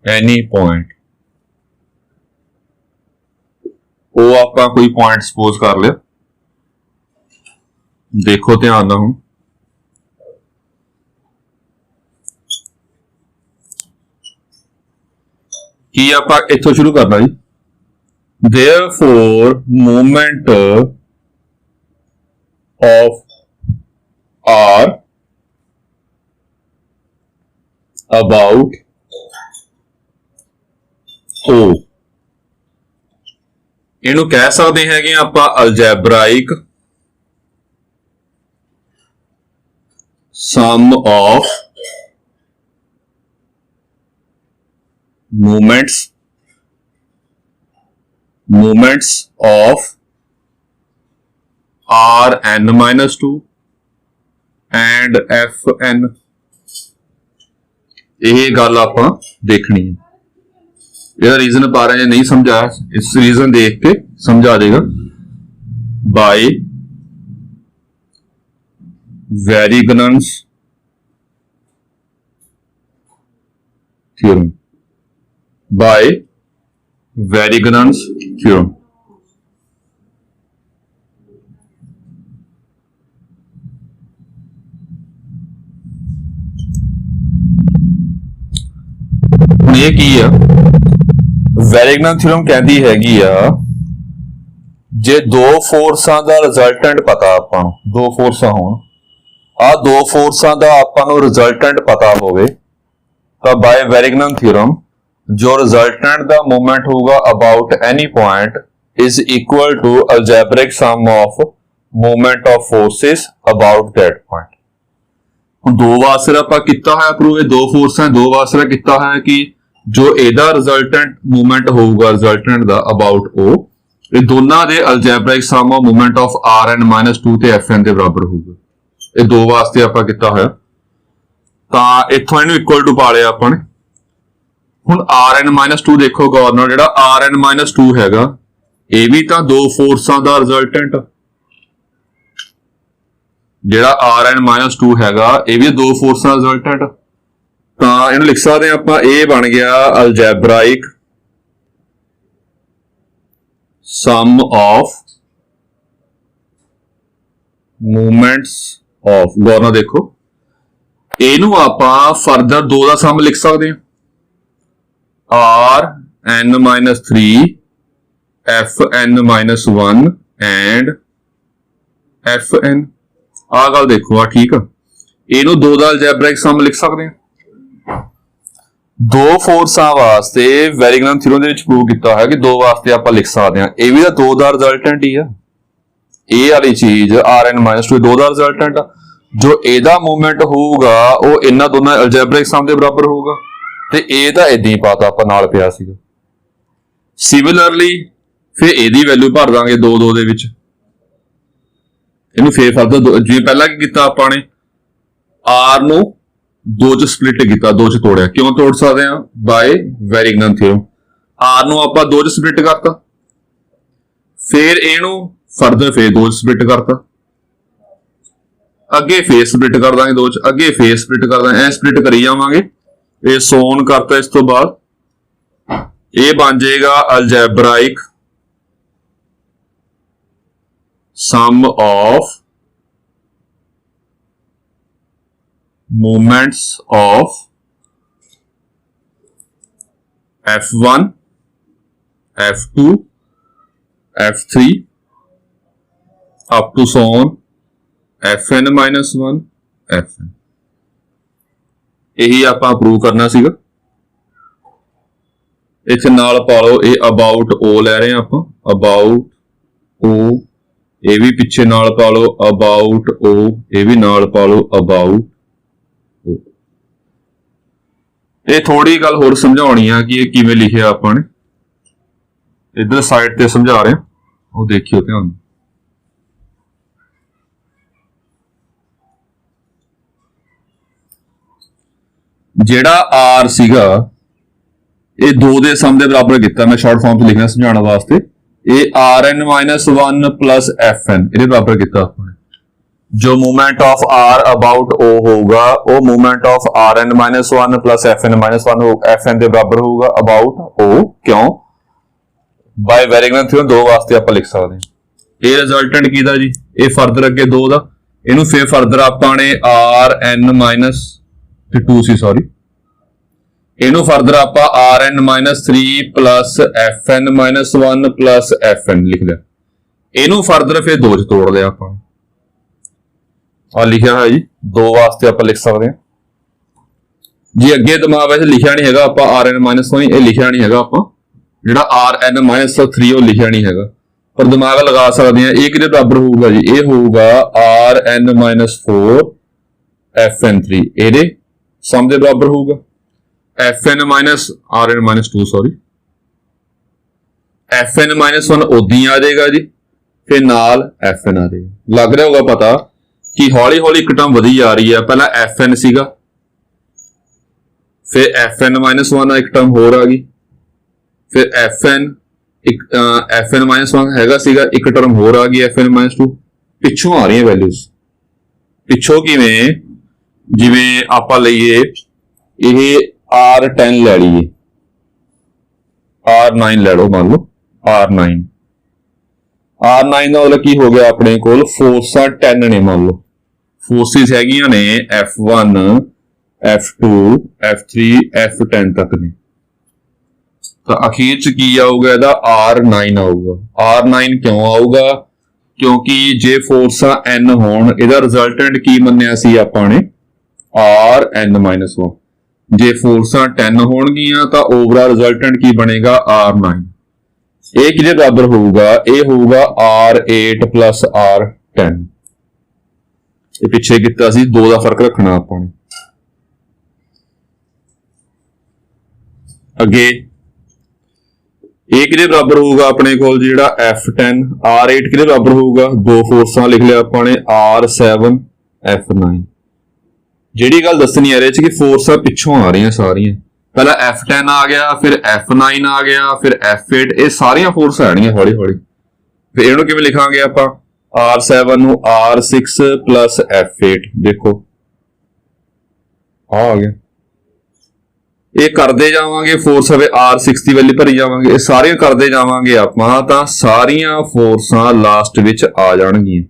any point। O ਆਪਾਂ ਕੋਈ ਪੁਆਇੰਟ ਸਪੋਜ਼ ਕਰ ਲਿਆ, ਦੇਖੋ ਧਿਆਨ ਨਾਲ। ਹੁਣ ਕੀ ਆਪਾਂ ਇੱਥੋਂ ਸ਼ੁਰੂ ਕਰਨਾ ਜੀ, therefore movement of R about O, ਇਹਨੂੰ ਕਹਿ ਸਕਦੇ ਹੈਗੇ ਆਪਾਂ ਅਲਜੈਬਰਾਇਕ sum of movements of Rn-2 and Fn। ਇਹ ਗੱਲ ਆਪਾਂ ਦੇਖਣੀ ਹੈ। ਇਹਦਾ ਰੀਜ਼ਨ ਪਾ ਰਹੇ, ਨਹੀਂ ਸਮਝਾਇਆ ਇਸ ਰੀਜ਼ਨ ਦੇਖ ਕੇ ਸਮਝਾ ਦੇਗਾ। ਬਾਈ ਵੈਰੀਗਨਸ ਥਿयोरम, by Varignon's theorem। ਇਹ ਕੀ ਆ, ਵੈਰੀਗਨਨ ਥਿयोरम ਕਹਿੰਦੀ ਹੈਗੀ ਆ, ਜੇ ਦੋ ਫੋਰਸਾਂ ਦਾ ਰਿਜ਼ਲਟੈਂਟ ਪਤਾ ਆਪਾਂ ਨੂੰ, ਦੋ ਫੋਰਸਾਂ ਹੋਣ, ਆ ਦੋ ਫੋਰਸਾਂ ਦਾ ਆਪਾਂ ਨੂੰ ਰਿਜ਼ਲਟੈਂਟ ਪਤਾ ਹੋਵੇ, ਤਾਂ ਬਾय ਵੈਰੀਗਨਨ ਥਿयोरम जो रिजल्टेंट दा मूवमेंट होगा about any point is equal to algebraic sum of movement of forces about that point. ਹੁਣ ਦੋ ਵਾਸਤੇ ਆਪਾਂ ਕੀਤਾ ਹੋਇਆ ਪ੍ਰੂਵ, ਇਹ ਦੋ ਫੋਰਸਾਂ ਦੋ ਵਾਸਤੇ ਕੀਤਾ ਹੋਇਆ ਕਿ जो ਇਹਦਾ ਰਿਜ਼ਲਟੈਂਟ ਮੂਵਮੈਂਟ ਹੋਊਗਾ ਰਿਜ਼ਲਟੈਂਟ ਦਾ ਅਬਾਊਟ ਉਹ ਇਹ ਦੋਨਾਂ ਦੇ ਅਲਜੈਬਰਾਇਕ some of movement of Rn-2 ਤੇ Fn ਦੇ ਬਰਾਬਰ ਹੋਊਗਾ। ਇਹ ਦੋ ਵਾਸਤੇ ਆਪਾਂ ਕੀਤਾ ਹੋਇਆ ਤਾਂ ਇੱਥੋਂ ਇਹਨੂੰ ਇਕੁਅਲ ਟੂ ਪਾ ਲਿਆ ਆਪਾਂ ਨੇ। ਹੁਣ Rn-2 ਦੇਖੋ ਗੌਰ ਨਾਲ, ਜਿਹੜਾ Rn-2 ਹੈਗਾ ਇਹ ਵੀ ਤਾਂ ਦੋ ਫੋਰਸਾਂ ਦਾ ਰਿਜ਼ਲਟੈਂਟ, ਜਿਹੜਾ Rn-2 ਹੈਗਾ ਇਹ ਵੀ ਦੋ ਫੋਰਸਾਂ ਦਾ ਰਿਜ਼ਲਟੈਂਟ, ਤਾਂ ਇਹਨੂੰ ਲਿਖ ਸਕਦੇ ਹਾਂ ਆਪਾਂ, ਇਹ ਬਣ ਗਿਆ ਅਲਜੈਬਰਾਇਕ ਸਮ ਆਫ ਮੂਵਮੈਂਟਸ ਆਫ, ਗੌਰ ਨਾਲ ਦੇਖੋ ਇਹਨੂੰ ਆਪਾਂ ਫਰਦਰ ਦੋ ਦਾ ਸਮ ਲਿਖ ਸਕਦੇ ਹਾਂ, Rn-3 Fn-1 ਐਂਡ Fn। ਆਹ ਗੱਲ ਦੇਖੋ, ਆ ਠੀਕ ਆ, ਇਹਨੂੰ ਦੋ ਦਾ ਅਲਜੈਬਰਾਇਕ ਸਮ ਲਿਖ ਸਕਦੇ ਹਾਂ। ਦੋ ਫੋਰਸਾਂ ਵਾਸਤੇ ਵੈਰੀਗਨਨ ਥਿਊਰਮ ਦੇ ਵਿੱਚ ਪ੍ਰੂਵ ਕੀਤਾ ਹੋਇਆ ਕਿ ਦੋ ਵਾਸਤੇ ਆਪਾਂ ਲਿਖ ਸਕਦੇ ਹਾਂ, ਇਹ ਵੀ ਤਾਂ ਦੋ ਦਾ ਰਿਜ਼ਲਟੈਂਟ ਹੀ ਆ, ਇਹ ਵਾਲੀ ਚੀਜ਼ Rn-2 ਦੋ ਦਾ ਰਿਜ਼ਲਟੈਂਟ ਆ, ਜੋ ਇਹਦਾ ਮੂਵਮੈਂਟ ਹੋਊਗਾ ਉਹ ਇਹਨਾਂ ਦੋਨਾਂ ਅਲਜੈਬਰਾਇਕ ਸਮ ਦੇ ਬਰਾਬਰ ਹੋਊਗਾ, ਤੇ ਇਹ ਤਾਂ ਇਦਾਂ ਹੀ ਪਾਤਾ ਆਪਾਂ ਨਾਲ ਪਿਆ ਸੀਗਾ। ਸਿਮਿਲਰਲੀ ਫਿਰ ਇਹਦੀ ਵੈਲਿਊ ਭਰ ਦਾਂਗੇ 2 ਦੇ ਵਿੱਚ, ਇਹਨੂੰ ਫੇਰ ਫਰਦਰ ਜਿਵੇਂ ਪਹਿਲਾਂ ਕੀ ਕੀਤਾ ਆਪਾਂ ਨੇ, R ਨੂੰ 2 ਚ ਸਪਲਿਟ ਕੀਤਾ, 2 ਚ ਤੋੜਿਆ, ਕਿਉਂ ਤੋੜ ਸਕਦੇ ਆ, ਬਾਏ ਵੈਰੀਗਨਨ ਥਿਊਰਮ। R ਨੂੰ ਆਪਾਂ 2 ਚ ਸਪਲਿਟ ਕਰਤਾ, ਫਿਰ ਇਹਨੂੰ ਫਰਦਰ ਫੇਰ 2 ਚ ਸਪਲਿਟ ਕਰਤਾ, ਅੱਗੇ ਫੇਰ ਸਪਲਿਟ ਕਰ ਦਾਂਗੇ 2 ਚ, ਅੱਗੇ ਫੇਰ ਸਪਲਿਟ ਕਰ ਦਾਂਗੇ, ਐ ਸਪਲਿਟ ਕਰੀ ਜਾਵਾਂਗੇ। ਇਹ ਸੋਨ ਕਰਤਾ, ਇਸ ਤੋਂ ਬਾਅਦ ਇਹ ਬਣ ਜਾਏਗਾ ਅਲਜੈਬਰਾਇਕ some of movements of F1, F2, F3 up to so on Fn-1 Fn। ਇਹੀ ਆਪਾਂ ਪ੍ਰੂਵ ਕਰਨਾ ਸੀਗਾ। ਇੱਥੇ ਨਾਲ ਪਾ ਲਓ, ਇਹ ਅਬਾਊਟ O ਲੈ ਰਹੇ ਆਪਾਂ, ਅਬਾਊਟ O, ਇਹ ਵੀ ਪਿੱਛੇ ਨਾਲ ਪਾ ਲਓ ਅਬਾਊਟ O, ਇਹ ਵੀ ਨਾਲ ਪਾ ਲਓ ਅਬਾਊਟ। ਇਹ ਥੋੜੀ ਗੱਲ ਹੋਰ ਸਮਝਾਉਣੀ ਆ ਕਿ ਇਹ ਕਿਵੇਂ ਲਿਖਿਆ ਆਪਾਂ ਨੇ, ਇਧਰ ਸਾਈਡ ਤੇ ਸਮਝਾ ਰਹੇ, ਉਹ ਦੇਖਿਓ ਧਿਆਨ। ਜਿਹੜਾ R ਸੀਗਾ ਇਹ 2 ਦੇ ਸਮ ਦੇ ਬਰਾਬਰ ਕੀਤਾ, ਮੈਂ ਸ਼ਾਰਟ ਫਾਰਮ ਚ ਲਿਖਣਾ ਸਮਝਾਉਣ ਵਾਸਤੇ, ਇਹ Rn-1 plus Fn ਇਹਦੇ ਬਰਾਬਰ ਕੀਤਾ ਆਪਾਂ ਨੇ। जो movement of R about O होगा वो movement of Rn-1 plus Fn-1 Fn के बराबर होगा अबाउट O। क्यों? बाय वेरिगनन थ्योरम दो वास्ते आप लिख सकते हैं। ये रिजल्टेंट कीदा जी, ये फर्दर अगे 2 दा, इनू फिर फर्दर आपां ने Rn-2 सी सॉरी, इनू फर्दर आपां Rn-3 plus Fn-1 plus Fn लिख लिया, इनू फर्दर फिर 2 च तोड़ लिया आपां। ਆ ਲਿਖਿਆ ਹੋਇਆ ਜੀ, 2 ਵਾਸਤੇ ਆਪਾਂ ਲਿਖ ਸਕਦੇ ਹਾਂ ਜੀ। ਅੱਗੇ ਦਿਮਾਗ ਵਿੱਚ ਲਿਖਿਆ ਨਹੀਂ ਹੈਗਾ ਆਪਾਂ Rn-1, ਇਹ ਲਿਖਿਆ ਨਹੀਂ ਹੈਗਾ ਆਪਾਂ, ਜਿਹੜਾ Rn-3 ਉਹ ਲਿਖਿਆ ਨਹੀਂ ਹੈਗਾ, ਪਰ ਦਿਮਾਗ ਲਗਾ ਸਕਦੇ ਹਾਂ। ਇਹ ਕਿਹਦੇ ਬਰਾਬਰ ਹੋਊਗਾ ਜੀ, ਇਹ ਹੋਊਗਾ Rn-4 Fn-3, ਇਹਦੇ ਸਮ ਦੇ ਬਰਾਬਰ ਹੋਊਗਾ। Rn-2 ਸੌਰੀ, Fn-1 ਉਦੋਂ ਆ ਜਾਏਗਾ ਜੀ, ਫਿਰ ਨਾਲ Fn ਆ ਜਾਏਗਾ। ਲੱਗ ਰਿਹਾ ਹੋਊਗਾ ਪਤਾ कि हौली हौली एक टर्म वधी जा रही है, पहला Fn सीगा, फिर Fn-1 एक टर्म होर आ गई, फिर Fn-1 हैगा सीगा एक टर्म होर आ गई Fn-2, पिछों आ रही है वैल्यूज, पिछों किवें, जिवें आपां लईए ये R10 ले लीए, R9 ले लो, मान लो R9 का मतलब की हो गया अपने कोल फोर्सां 10 ने, मान लो फोर्सिस हैगियां ने F1 F2 F3 F10 तक ने, तो अखीर च की आऊगा इहदा R9 आऊगा। R9 क्यों आऊगा, क्योंकि जे फोर्सां N होण, इहदा रिजल्टेंट की मन्निया सी आपां ने Rn-1, जे फोर्सां 10 होणगियां तां ओवरऑल रिजल्टेंट की बनेगा R9। ਇਹ ਕਿਹਦੇ ਬਰਾਬਰ ਹੋਊਗਾ, ਇਹ ਹੋਊਗਾ R8 plus R10। ਇਹ ਪਿੱਛੇ ਕੀਤਾ ਸੀ 2 ਦਾ ਫਰਕ ਰੱਖਣਾ ਆਪਾਂ ਨੇ। ਅੱਗੇ ਇਹ ਕਿਹਦੇ ਬਰਾਬਰ ਹੋਊਗਾ ਆਪਣੇ ਕੋਲ ਜਿਹੜਾ F10 R8 ਕਿਹਦੇ ਬਰਾਬਰ ਹੋਊਗਾ ਦੋ ਫੋਰਸਾਂ ਲਿਖ ਲਿਆ ਆਪਾਂ ਨੇ R7 F9 ਜਿਹੜੀ ਗੱਲ ਦੱਸਣੀ ਆ ਰਹੀ ਚ ਕਿ ਫੋਰਸਾਂ ਪਿੱਛੋਂ ਆ ਰਹੀਆਂ ਸਾਰੀਆਂ ਪਹਿਲਾਂ F10 ਆ ਗਿਆ ਫਿਰ F9 ਆ ਗਿਆ ਫਿਰ F8 ਇਹ ਸਾਰੀਆਂ ਫੋਰਸਾਂ ਆਣੀਆਂ ਹੌਲੀ ਹੌਲੀ ਫਿਰ ਇਹਨੂੰ ਕਿਵੇਂ ਲਿਖਾਂਗੇ ਆਪਾਂ R7 ਨੂੰ R6 plus F8 ਦੇਖੋ ਆ ਗਿਆ ਇਹ ਕਰਦੇ ਜਾਵਾਂਗੇ ਫੋਰਸ ਹਵੇ R6 ਦੀ ਵੈਲਿਊ ਭਰੀ ਜਾਵਾਂਗੇ ਇਹ ਸਾਰੀਆਂ ਕਰਦੇ ਜਾਵਾਂਗੇ ਆਪਾਂ ਤਾਂ ਸਾਰੀਆਂ ਫੋਰਸਾਂ ਲਾਸਟ ਵਿੱਚ ਆ ਜਾਣਗੀਆਂ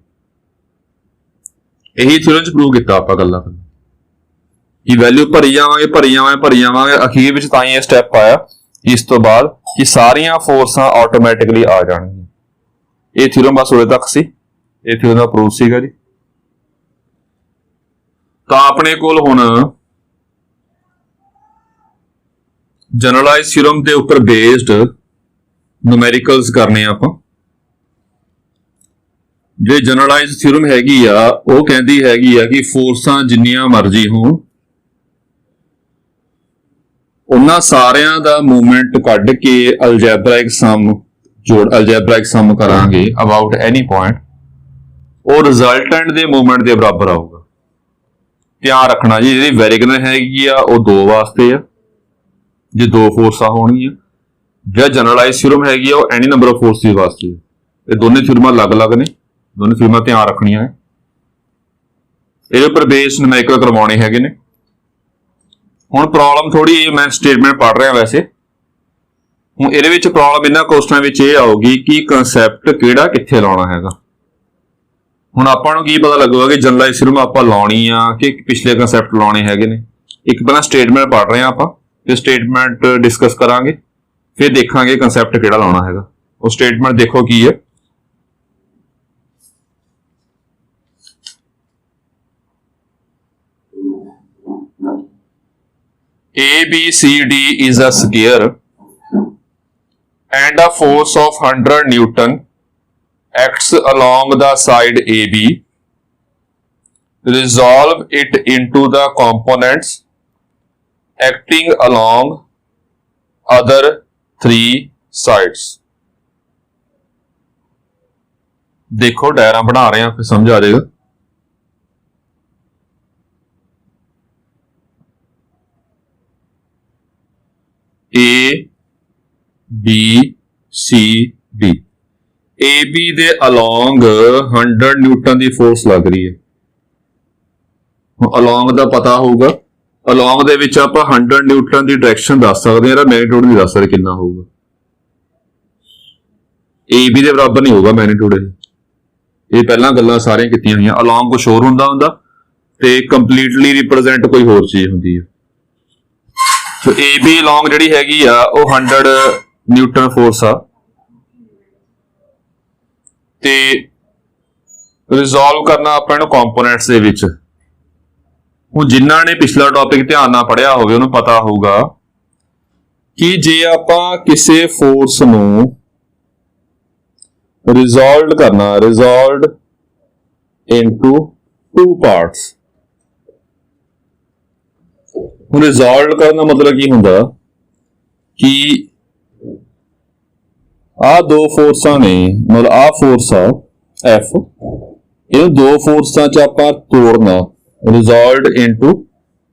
ਇਹੀ ਥਿਉਰਮ ਚ ਪ੍ਰੂਵ ਕੀਤਾ ਆਪਾਂ ਗੱਲਾਂ ਕਿ ਵੈਲਿਊ ਭਰੀ ਜਾਵਾਂਗੇ ਅਖੀਰ ਵਿੱਚ ਤਾਂ ਹੀ ਇਹ ਸਟੈਪ ਆਇਆ ਇਸ ਤੋਂ ਬਾਅਦ ਕਿ ਸਾਰੀਆਂ ਫੋਰਸਾਂ ਆਟੋਮੈਟਿਕਲੀ ਆ ਜਾਣਗੀਆਂ ਇਹ ਥਿਉਰਮ ਬਸ ਉਰੇ ਤੱਕ ਸੀ ਇਹ ਥਿਉਰਮ ਦਾ ਪ੍ਰੂਫ ਸੀਗਾ ਜੀ ਤਾਂ ਆਪਣੇ ਕੋਲ ਹੁਣ ਜਨਰਲਾਈਜ਼ ਥਿਉਰਮ ਦੇ ਉੱਪਰ ਬੇਸਡ ਨੂਮੈਰੀਕਲਸ ਕਰਨੇ ਆਪਾਂ ਜੇ ਜਨਰਲਾਈਜ਼ ਥਿਉਰਮ ਹੈਗੀ ਆ ਉਹ ਕਹਿੰਦੀ ਹੈਗੀ ਆ ਕਿ ਫੋਰਸਾਂ ਜਿੰਨੀਆਂ ਮਰਜ਼ੀ ਹੋਣ ਉਹਨਾਂ ਸਾਰਿਆਂ ਦਾ ਮੂਵਮੈਂਟ ਕੱਢ ਕੇ ਅਲਜੈਬਰਾਇਕ ਸਮ ਕਰਾਂਗੇ ਅਬਾਊਟ ਐਨੀ ਪੁਆਇੰਟ ਉਹ ਰਿਜ਼ਲਟੈਂਟ ਦੇ ਮੂਵਮੈਂਟ ਦੇ ਬਰਾਬਰ ਆਊਗਾ ਧਿਆਨ ਰੱਖਣਾ ਜੀ ਜਿਹੜੀ ਵੈਰੀਗਨਰ ਹੈਗੀ ਆ ਉਹ ਦੋ ਵਾਸਤੇ ਆ ਜੇ ਦੋ ਫੋਰਸਾਂ ਹੋਣਗੀਆਂ ਜਿਹੜਾ ਜਨਰਲਾਈਜ਼ ਥਿਉਰਮ ਹੈਗੀ ਆ ਉਹ ਐਨੀ ਨੰਬਰ ਆਫ ਫੋਰਸਿਸ ਵਾਸਤੇ ਇਹ ਦੋਨੇ ਥਿਉਰਮਾਂ ਅਲੱਗ-ਅਲੱਗ ਨੇ ਦੋਨੇ ਥਿਉਰਮਾਂ ਧਿਆਨ ਰੱਖਣੀਆਂ ਹੈ ਇਹਦੇ ਉੱਪਰ ਬੇਸ ਨੂਮੈਰੀਕਲ ਕਰਵਾਉਣੇ ਹੈਗੇ ਨੇ ਹੁਣ ਪ੍ਰੋਬਲਮ ਥੋੜੀ ਮੈਂ ਸਟੇਟਮੈਂਟ ਪੜ੍ਹ ਰਿਹਾ ਵੈਸੇ ਹੁਣ ਇਹਦੇ ਵਿੱਚ ਪ੍ਰੋਬਲਮ ਇਹਨਾਂ ਕੁਐਸਚਨਾਂ ਵਿੱਚ ਇਹ ਆਊਗੀ ਕਿ ਕਨਸੈਪਟ ਕਿਹੜਾ ਕਿੱਥੇ ਲਾਉਣਾ ਹੈਗਾ ਹੁਣ ਆਪਾਂ ਨੂੰ ਕੀ ਪਤਾ ਲੱਗੂਗਾ ਕਿ ਜਨਰਲਾਈਜ਼ ਥਿਉਰਮ ਆਪਾਂ ਲਾਉਣੀ ਆ ਕਿ ਪਿਛਲੇ ਕਨਸੈਪਟ ਲਾਉਣੇ ਹੈਗੇ ਨੇ ਇੱਕ ਪਹਿਲਾਂ ਸਟੇਟਮੈਂਟ ਪੜ੍ਹ ਰਹੇ ਆ ਆਪਾਂ ਤੇ ਸਟੇਟਮੈਂਟ ਡਿਸਕਸ ਕਰਾਂਗੇ ਫਿਰ ਦੇਖਾਂਗੇ ਕਨਸੈਪਟ ਕਿਹੜਾ ਲਾਉਣਾ ਹੈਗਾ ਉਹ ਸਟੇਟਮੈਂਟ ਦੇਖੋ ਕੀ ਹੈ ABCD is a sphere and a force of 100 Newton acts along the side AB. Resolve it into the components acting along other three sides. देखो डायग्राम बना रहे हैं फिर समझ आ जाएगा A B C D AB ਦੇ along 100 ਨਿਊਟਨ ਦੀ force ਲੱਗ ਰਹੀ ਹੈ along ਦਾ ਪਤਾ ਹੋਊਗਾ along ਦੇ ਵਿੱਚ ਆਪਾਂ 100 ਨਿਊਟਨ ਦੀ ਡਾਇਰੈਕਸ਼ਨ ਦੱਸ ਸਕਦੇ ਹਾਂ ਇਹਦਾ ਮੈਗਨੀਟਿਊਡ ਨਹੀਂ ਦੱਸ ਸਕਦੇ ਕਿੰਨਾ ਹੋਊਗਾ AB ਦੇ ਬਰਾਬਰ ਨਹੀਂ ਹੋਊਗਾ ਮੈਗਨੀਟਿਊਡ ਇਹ ਪਹਿਲਾਂ ਗੱਲਾਂ ਸਾਰੀਆਂ ਕੀਤੀਆਂ ਹੋਈਆਂ along ਕੁਝ ਹੋਰ ਹੁੰਦਾ ਤੇ ਕੰਪਲੀਟਲੀ ਰਿਪਰੈਜ਼ੈਂਟ ਕੋਈ ਹੋਰ ਚੀਜ਼ ਹੁੰਦੀ ਹੈ ਸੋ AB along ਜਿਹੜੀ ਹੈਗੀ ਆ ਉਹ 100 ਨਿਊਟਨ ਫੋਰਸ ਆ ਤੇ ਰਿਜ਼ੋਲਵ ਕਰਨਾ ਆਪਾਂ ਇਹਨੂੰ ਕੰਪੋਨੈਂਟਸ ਦੇ ਵਿੱਚ ਹੁਣ ਜਿਨ੍ਹਾਂ ਨੇ ਪਿਛਲਾ ਟੌਪਿਕ ਧਿਆਨ ਨਾਲ ਪੜ੍ਹਿਆ ਹੋਵੇ ਉਹਨੂੰ ਪਤਾ ਹੋਊਗਾ ਕਿ ਜੇ ਆਪਾਂ ਕਿਸੇ ਫੋਰਸ ਨੂੰ ਰਿਜ਼ੋਲਵਡ ਇਨਟੂ ਟੂ ਪਾਰਟਸ ਹੁਣ ਰਿਜ਼ੋਲਵ ਕਰਨ ਦਾ ਮਤਲਬ ਕੀ ਹੁੰਦਾ ਕਿ ਆ ਦੋ ਫੋਰਸਾਂ ਨੇ ਮਤਲਬ ਆ ਫੋਰਸ ਆ F ਇਹ ਦੋ ਫੋਰਸਾਂ ਚ ਆਪਾਂ ਤੋੜਨਾ resolved into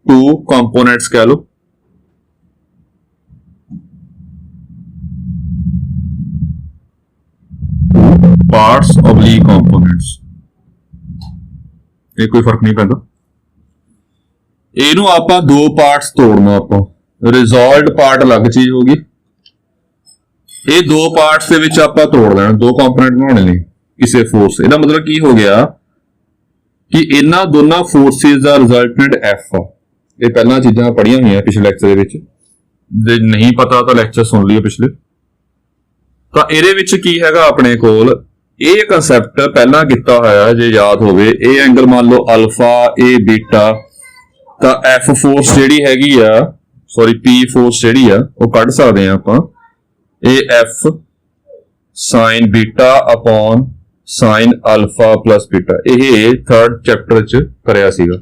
two components कह लो parts oblique components ਇਹ ਕੋਈ ਫਰਕ ਨਹੀਂ ਪੈਂਦਾ ਇਹਨੂੰ ਆਪਾਂ ਦੋ ਪਾਰਟਸ ਤੋੜਨਾ ਆਪਾਂ resolved ਪਾਰਟ ਅਲੱਗ ਚੀਜ਼ ਹੋਗੀ ਇਹ ਦੋ ਪਾਰਟਸ ਦੇ ਵਿੱਚ ਆਪਾਂ ਤੋੜ ਲੈਣਾ ਦੋ ਕੰਪੋਨੈਂਟ ਬਣਾਉਣੇ ਨੇ ਕਿਸੇ ਫੋਰਸ ਇਹਦਾ ਮਤਲਬ ਕੀ ਹੋ ਗਿਆ ਕਿ ਇਹਨਾਂ ਦੋਨਾਂ ਫੋਰਸਿਸ ਦਾ ਰਿਜ਼ਲਟੈਂਟ F ਆ ਇਹ ਪਹਿਲਾਂ ਚੀਜ਼ਾਂ ਪੜ੍ਹੀਆਂ ਹੋਈਆਂ ਪਿਛਲੇ ਲੈਕਚਰ ਦੇ ਵਿੱਚ ਜੇ ਨਹੀਂ ਪਤਾ ਤਾਂ ਲੈਕਚਰ ਸੁਣ ਲਿਓ ਪਿਛਲੇ ਤਾਂ ਇਹਦੇ ਵਿੱਚ ਕੀ ਹੈਗਾ ਆਪਣੇ ਕੋਲ ਇਹ ਕਨਸੈਪਟ ਪਹਿਲਾਂ ਕੀਤਾ ਹੋਇਆ ਜੇ ਯਾਦ ਹੋਵੇ ਇਹ ਐਂਗਲ ਮੰਨ ਲਓ ਅਲਫਾ ਇਹ ਬੀਟਾ ਤਾਂ F ਫੋਰਸ ਜਿਹੜੀ ਹੈਗੀ ਆ P ਫੋਰਸ ਜਿਹੜੀ ਆ ਉਹ ਕੱਢ ਸਕਦੇ ਆ ਆਪਾਂ ਇਹ F sin beta upon sin alpha plus beta ਇਹ 3rd ਚੈਪਟਰ ਚ ਕਰਿਆ ਸੀਗਾ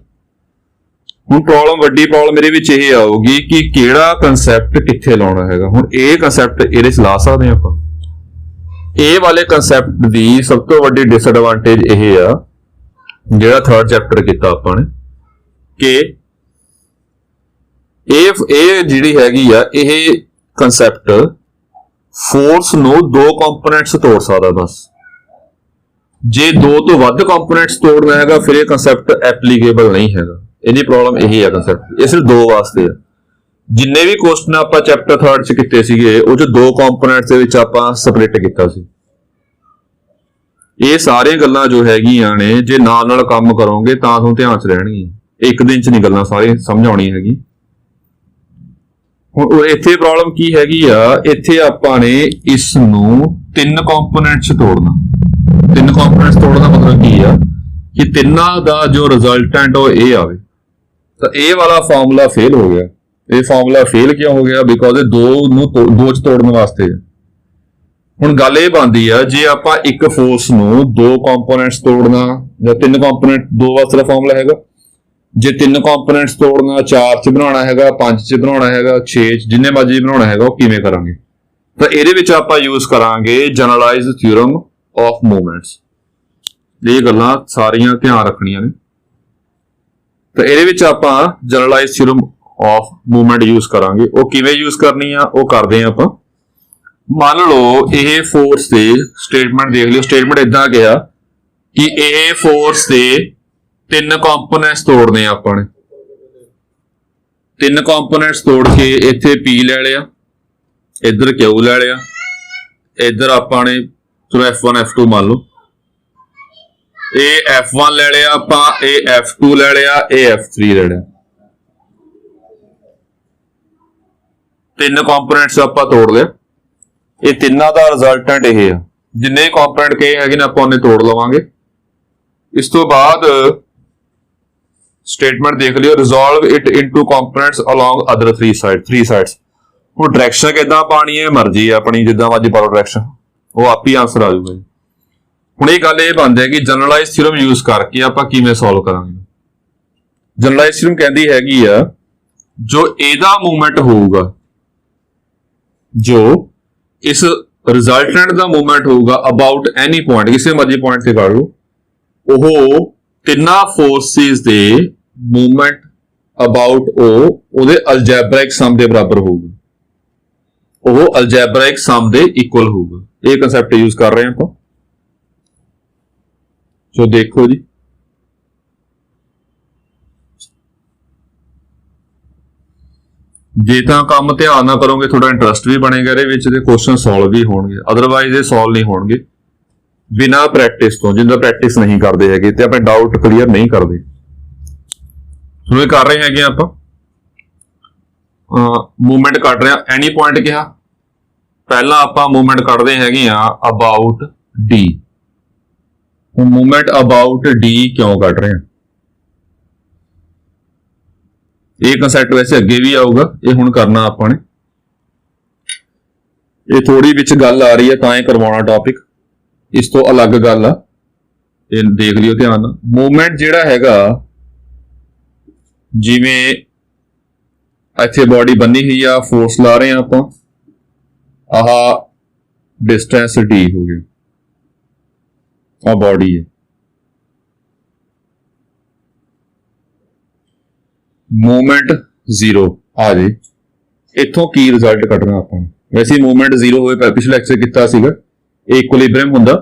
ਹੁਣ ਵੱਡੀ ਪ੍ਰੋਬਲਮ ਇਹਦੇ ਵਿੱਚ ਇਹ ਆਊਗੀ ਕਿ ਕਿਹੜਾ ਕਨਸੈਪਟ ਕਿੱਥੇ ਲਾਉਣਾ ਹੈਗਾ। ਹੁਣ ਇਹ ਕਨਸੈਪਟ ਇਹਦੇ ਚ ਲਾ ਸਕਦੇ ਹਾਂ ਆਪਾਂ। ਇਹ ਵਾਲੇ ਕਨਸੈਪਟ ਦੀ ਸਭ ਤੋਂ ਵੱਡੀ ਡਿਸਐਡਵਾਂਟੇਜ ਇਹ ਆ, ਜਿਹੜਾ 3rd ਚੈਪਟਰ ਕੀਤਾ ਆਪਾਂ ਨੇ, ਕਿ ਇਹ ਜਿਹੜੀ ਹੈਗੀ ਆ, ਇਹ ਕਨਸੈਪਟ ਫੋਰਸ ਨੂੰ 2 ਕੰਪੋਨੈਂਟਸ ਤੋੜ ਸਕਦਾ ਬਸ। ਜੇ 2 ਤੋਂ ਵੱਧ ਕੰਪੋਨੈਂਟਸ ਤੋੜਨਾ ਹੈਗਾ ਫਿਰ ਇਹ ਕਨਸੈਪਟ ਐਪਲੀਕੇਬਲ ਨਹੀਂ ਹੈਗਾ। ਇਹਦੀ ਪ੍ਰੋਬਲਮ ਇਹੀ ਹੈ ਕਨਸੈਪਟ। ਇਹ ਸਿਰਫ 2 ਵਾਸਤੇ ਆ। ਜਿੰਨੇ ਵੀ ਕੁਐਸਚਨ ਆਪਾਂ ਚੈਪਟਰ 3rd ਚ ਕੀਤੇ ਸੀਗੇ ਉਹ ਚ 2 ਕੰਪੋਨੈਂਟਸ ਦੇ ਵਿੱਚ ਆਪਾਂ ਸਪਲਿਟ ਕੀਤਾ ਸੀ। ਇਹ ਸਾਰੀਆਂ ਗੱਲਾਂ ਜੋ ਹੈਗੀਆਂ ਨੇ, ਜੇ ਨਾਲ ਕੰਮ ਕਰੋਗੇ ਤਾਂ ਤੁਹਾਨੂੰ ਧਿਆਨ ਚ ਰਹਿਣਗੀਆਂ। ਇੱਕ ਦਿਨ ਚ ਨਹੀਂ ਗੱਲਾਂ ਸਾਰੀਆਂ ਸਮਝ ਆਉਣੀ ਹੈਗੀ। ਹੁਣ ਇੱਥੇ ਪ੍ਰੋਬਲਮ ਕੀ ਹੈਗੀ ਆ, ਇੱਥੇ ਆਪਾਂ ਨੇ ਇਸ ਨੂੰ 3 ਕੰਪੋਨੈਂਟਸ ਤੋੜਨਾ। 3 ਕੰਪੋਨੈਂਟਸ ਤੋੜਨ ਦਾ ਮਤਲਬ ਕੀ ਆ ਕਿ ਤਿੰਨਾਂ ਦਾ ਜੋ ਰਿਜ਼ਲਟੈਂਟ ਉਹ ਇਹ ਆਵੇ। ਤਾਂ ਇਹ ਵਾਲਾ ਫਾਰਮੂਲਾ ਫੇਲ ਹੋ ਗਿਆ। ਇਹ ਫਾਰਮੂਲਾ ਫੇਲ ਕਿਉਂ ਹੋ ਗਿਆ? ਬਿਕੋਜ਼ ਇਹ 2 ਚ ਤੋੜਨ ਵਾਸਤੇ ਹੈ। ਹੁਣ ਗੱਲ ਇਹ ਬਣਦੀ ਆ, ਜੇ ਆਪਾਂ ਇੱਕ ਫੋਰਸ ਨੂੰ 2 ਕੰਪੋਨੈਂਟਸ ਤੋੜਨਾ ਜਾਂ 3 ਕੰਪੋਨੈਂਟ 2 ਵਾਸਤੇ ਦਾ ਫਾਰਮੂਲਾ ਹੈਗਾ। ਜੇ 3 ਕੰਪੋਨੈਂਟਸ ਤੋੜਨਾ, 4 ਚ ਬਣਾਉਣਾ ਹੈਗਾ, 5 ਚ ਬਣਾਉਣਾ ਹੈਗਾ, 6 ਚ, ਜਿੰਨੇ ਮਰਜ਼ੀ ਬਣਾਉਣਾ ਹੈਗਾ, ਉਹ ਕਿਵੇਂ ਕਰਾਂਗੇ? ਤਾਂ ਇਹਦੇ ਵਿੱਚ ਆਪਾਂ ਯੂਜ਼ ਕਰਾਂਗੇ ਜਨਰਲਾਈਜ਼ਡ ਥਿਊਰਮ ਆਫ ਮੂਵਮੈਂਟਸ। ਇਹ ਗੱਲਾਂ ਸਾਰੀਆਂ ਧਿਆਨ ਰੱਖਣੀਆਂ ਨੇ। ਤਾਂ ਇਹਦੇ ਵਿੱਚ ਆਪਾਂ ਜਨਰਲਾਈਜ਼ਡ ਥਿਊਰਮ ਆਫ ਮੂਵਮੈਂਟ ਯੂਜ਼ ਕਰਾਂਗੇ। ਉਹ ਕਿਵੇਂ ਯੂਜ਼ ਕਰਨੀ ਆ ਉਹ ਕਰਦੇ ਆ ਆਪਾਂ। ਮੰਨ ਲਓ ਇਹ ਫੋਰਸ ਦੇ ਸਟੇਟਮੈਂਟ ਦੇਖ ਲਿਓ। ਸਟੇਟਮੈਂਟ ਇਦਾਂ ਗਿਆ ਕਿ ਇਹ ਫੋਰਸ ਦੇ 3 ਕੰਪੋਨੈਂਟਸ ਤੋੜਨੇ ਆ ਆਪਾਂ ਨੇ। 3 ਕੰਪੋਨੈਂਟਸ ਤੋੜ ਕੇ ਇੱਥੇ P ਲੈ ਲਿਆ, ਇੱਧਰ Q ਲੈ ਲਿਆ, ਇੱਧਰ ਆਪਾਂ ਨੇ ਚਲੋ F1 F2 ਮੰਨ ਲਓ। ਇਹ F1 ਲੈ ਲਿਆ ਆਪਾਂ, ਇਹ F2 ਲੈ ਲਿਆ, ਇਹ F3 ਲੈ ਲਿਆ। 3 ਕੰਪੋਨੈਂਟਸ ਆਪਾਂ ਤੋੜ ਲਏ। ਇਹ ਤਿੰਨਾਂ ਦਾ ਰਿਜ਼ਲਟੈਂਟ ਇਹ ਆ। ਜਿੰਨੇ ਕੰਪੋਨੈਂਟ ਕਹੇ ਹੈਗੇ ਨੇ ਆਪਾਂ ਉਹਨੇ ਤੋੜ ਲਵਾਂਗੇ। ਇਸ ਤੋਂ ਬਾਅਦ ਸਟੇਟਮੈਂਟ ਦੇਖ ਲਿਓ, resolve it into components along other 3 sides. ਹੁਣ ਡਾਇਰੈਕਸ਼ਨ ਕਿੱਦਾਂ ਪਾਣੀ ਹੈ ਮਰਜ਼ੀ ਹੈ ਆਪਣੀ, ਜਿੱਦਾਂ ਮਰਜ਼ੀ ਪਾਓ ਡਾਇਰੈਕਸ਼ਨ, ਉਹ ਆਪ ਹੀ ਆਨਸਰ ਆ ਜਾਊਗਾ। ਹੁਣ ਇਹ ਗੱਲ ਇਹ ਬਣਦੀ ਹੈ ਕਿ ਜਨਰਲਾਈਜ਼ਡ ਥਿਊਰਮ ਯੂਜ਼ ਕਰਕੇ ਆਪਾਂ ਕਿਵੇਂ ਸੋਲਵ ਕਰਾਂਗੇ। ਜਨਰਲਾਈਜ਼ਡ ਥਿਊਰਮ ਕਹਿੰਦੀ ਹੈਗੀ ਆ, ਜੋ ਇਹਦਾ ਮੂਵਮੈਂਟ ਹੋਊਗਾ, ਜੋ ਇਸ ਰਿਜ਼ਲਟੈਂਟ ਦਾ ਮੂਵਮੈਂਟ ਹੋਊਗਾ ਅਬਾਊਟ ਐਨੀ ਪੁਆਇੰਟ, ਕਿਸੇ ਮਰਜ਼ੀ ਪੁਆਇੰਟ ਤੇ ਕਰ ਲਓ, ਉਹ ਤਿੰਨਾਂ ਫੋਰਸਿਸ ਦੇ ਮੂਵਮੈਂਟ ਅਬਾਊਟ ਉਹਦੇ ਅਲਜੈਬਰਾਇਕ ਸਮ ਦੇ ਬਰਾਬਰ ਹੋਊਗਾ। ਉਹ ਅਲਜੈਬਰਾਇਕ ਸਮ ਦੇ ਇਕੁਅਲ ਹੋਊਗਾ। ਇਹ ਕਨਸੈਪਟ ਯੂਜ਼ ਕਰ ਰਹੇ ਹਾਂ ਆਪਾਂ। ਸੋ ਦੇਖੋ ਜੀ, ਜੇ ਤਾਂ ਕੰਮ ਧਿਆਨ ਨਾਲ ਕਰੋਗੇ ਤੁਹਾਡਾ ਇੰਟਰਸਟ ਵੀ ਬਣੇਗਾ ਇਹਦੇ ਵਿੱਚ ਤੇ ਕੁਐਸਚਨ ਸੋਲਵ ਵੀ ਹੋਣਗੇ। ਅਦਰਵਾਈਜ਼ ਇਹ ਸੋਲਵ ਨਹੀਂ ਹੋਣਗੇ ਬਿਨਾਂ ਪ੍ਰੈਕਟਿਸ ਤੋਂ। ਜਿੰਦਾ ਪ੍ਰੈਕਟਿਸ ਨਹੀਂ ਕਰਦੇ ਹੈਗੇ ਤੇ ਆਪਣੇ ਡਾਊਟ ਕਲੀਅਰ ਨਹੀਂ ਕਰਦੇ। ਸੋ ਇਹ ਕਰ ਰਹੇ ਹੈਗੇ ਆਪਾਂ। ਮੂਵਮੈਂਟ ਕੱਢ ਰਹੇ ਆ, ਐਨੀ ਪੁਆਇੰਟ ਕਿਹਾ। ਪਹਿਲਾਂ ਆਪਾਂ ਮੂਵਮੈਂਟ ਕੱਢਦੇ ਹੈਗੇ ਆ ਅਬਾਊਟ ਡੀ। ਹੁਣ ਮੂਵਮੈਂਟ ਅਬਾਊਟ ਡੀ ਕਿਉਂ ਕੱਢ ਰਹੇ ਆ? ਇਹ ਕਨਸੈਪਟ ਵੈਸੇ ਅੱਗੇ ਵੀ ਆਊਗਾ, ਇਹ ਹੁਣ ਕਰਨਾ ਆਪਾਂ ਨੇ। ਇਹ ਥੋੜੀ ਵਿੱਚ ਗੱਲ ਆ ਰਹੀ ਹੈ ਤਾਂ ਇਹ ਕਰਵਾਉਣਾ ਟੌਪਿਕ, ਇਸ ਤੋਂ ਅਲੱਗ ਗੱਲ ਆ, ਇਹ ਦੇਖ ਲਿਓ ਧਿਆਨ ਨਾਲ। ਮੂਵਮੈਂਟ ਜਿਹੜਾ ਹੈਗਾ, ਜਿਵੇਂ ਇੱਥੇ ਬਾਡੀ ਬੰਨੀ ਹੋਈ ਆ, ਫੋਰਸ ਲਾ ਰਹੇ ਆ ਆਪਾਂ, ਆਹ ਡਿਸਟੈਂਸ d ਹੋ ਗਿਆ, ਆ ਬਾਡੀ ਹੈ। ਮੂਵਮੈਂਟ 0 ਆ ਜੇ, ਇੱਥੋਂ ਕੀ ਰਿਜ਼ਲਟ ਕੱਢਣਾ ਆਪਾਂ ਨੂੰ? ਵੈਸੇ ਮੂਵਮੈਂਟ 0 ਹੋਏ ਪਿਛਲੇ ਲੈਕਚਰ ਕੀਤਾ ਸੀਗਾ, ਇਹ ਇਕੁਇਲਿਬਰੀਅਮ ਹੁੰਦਾ।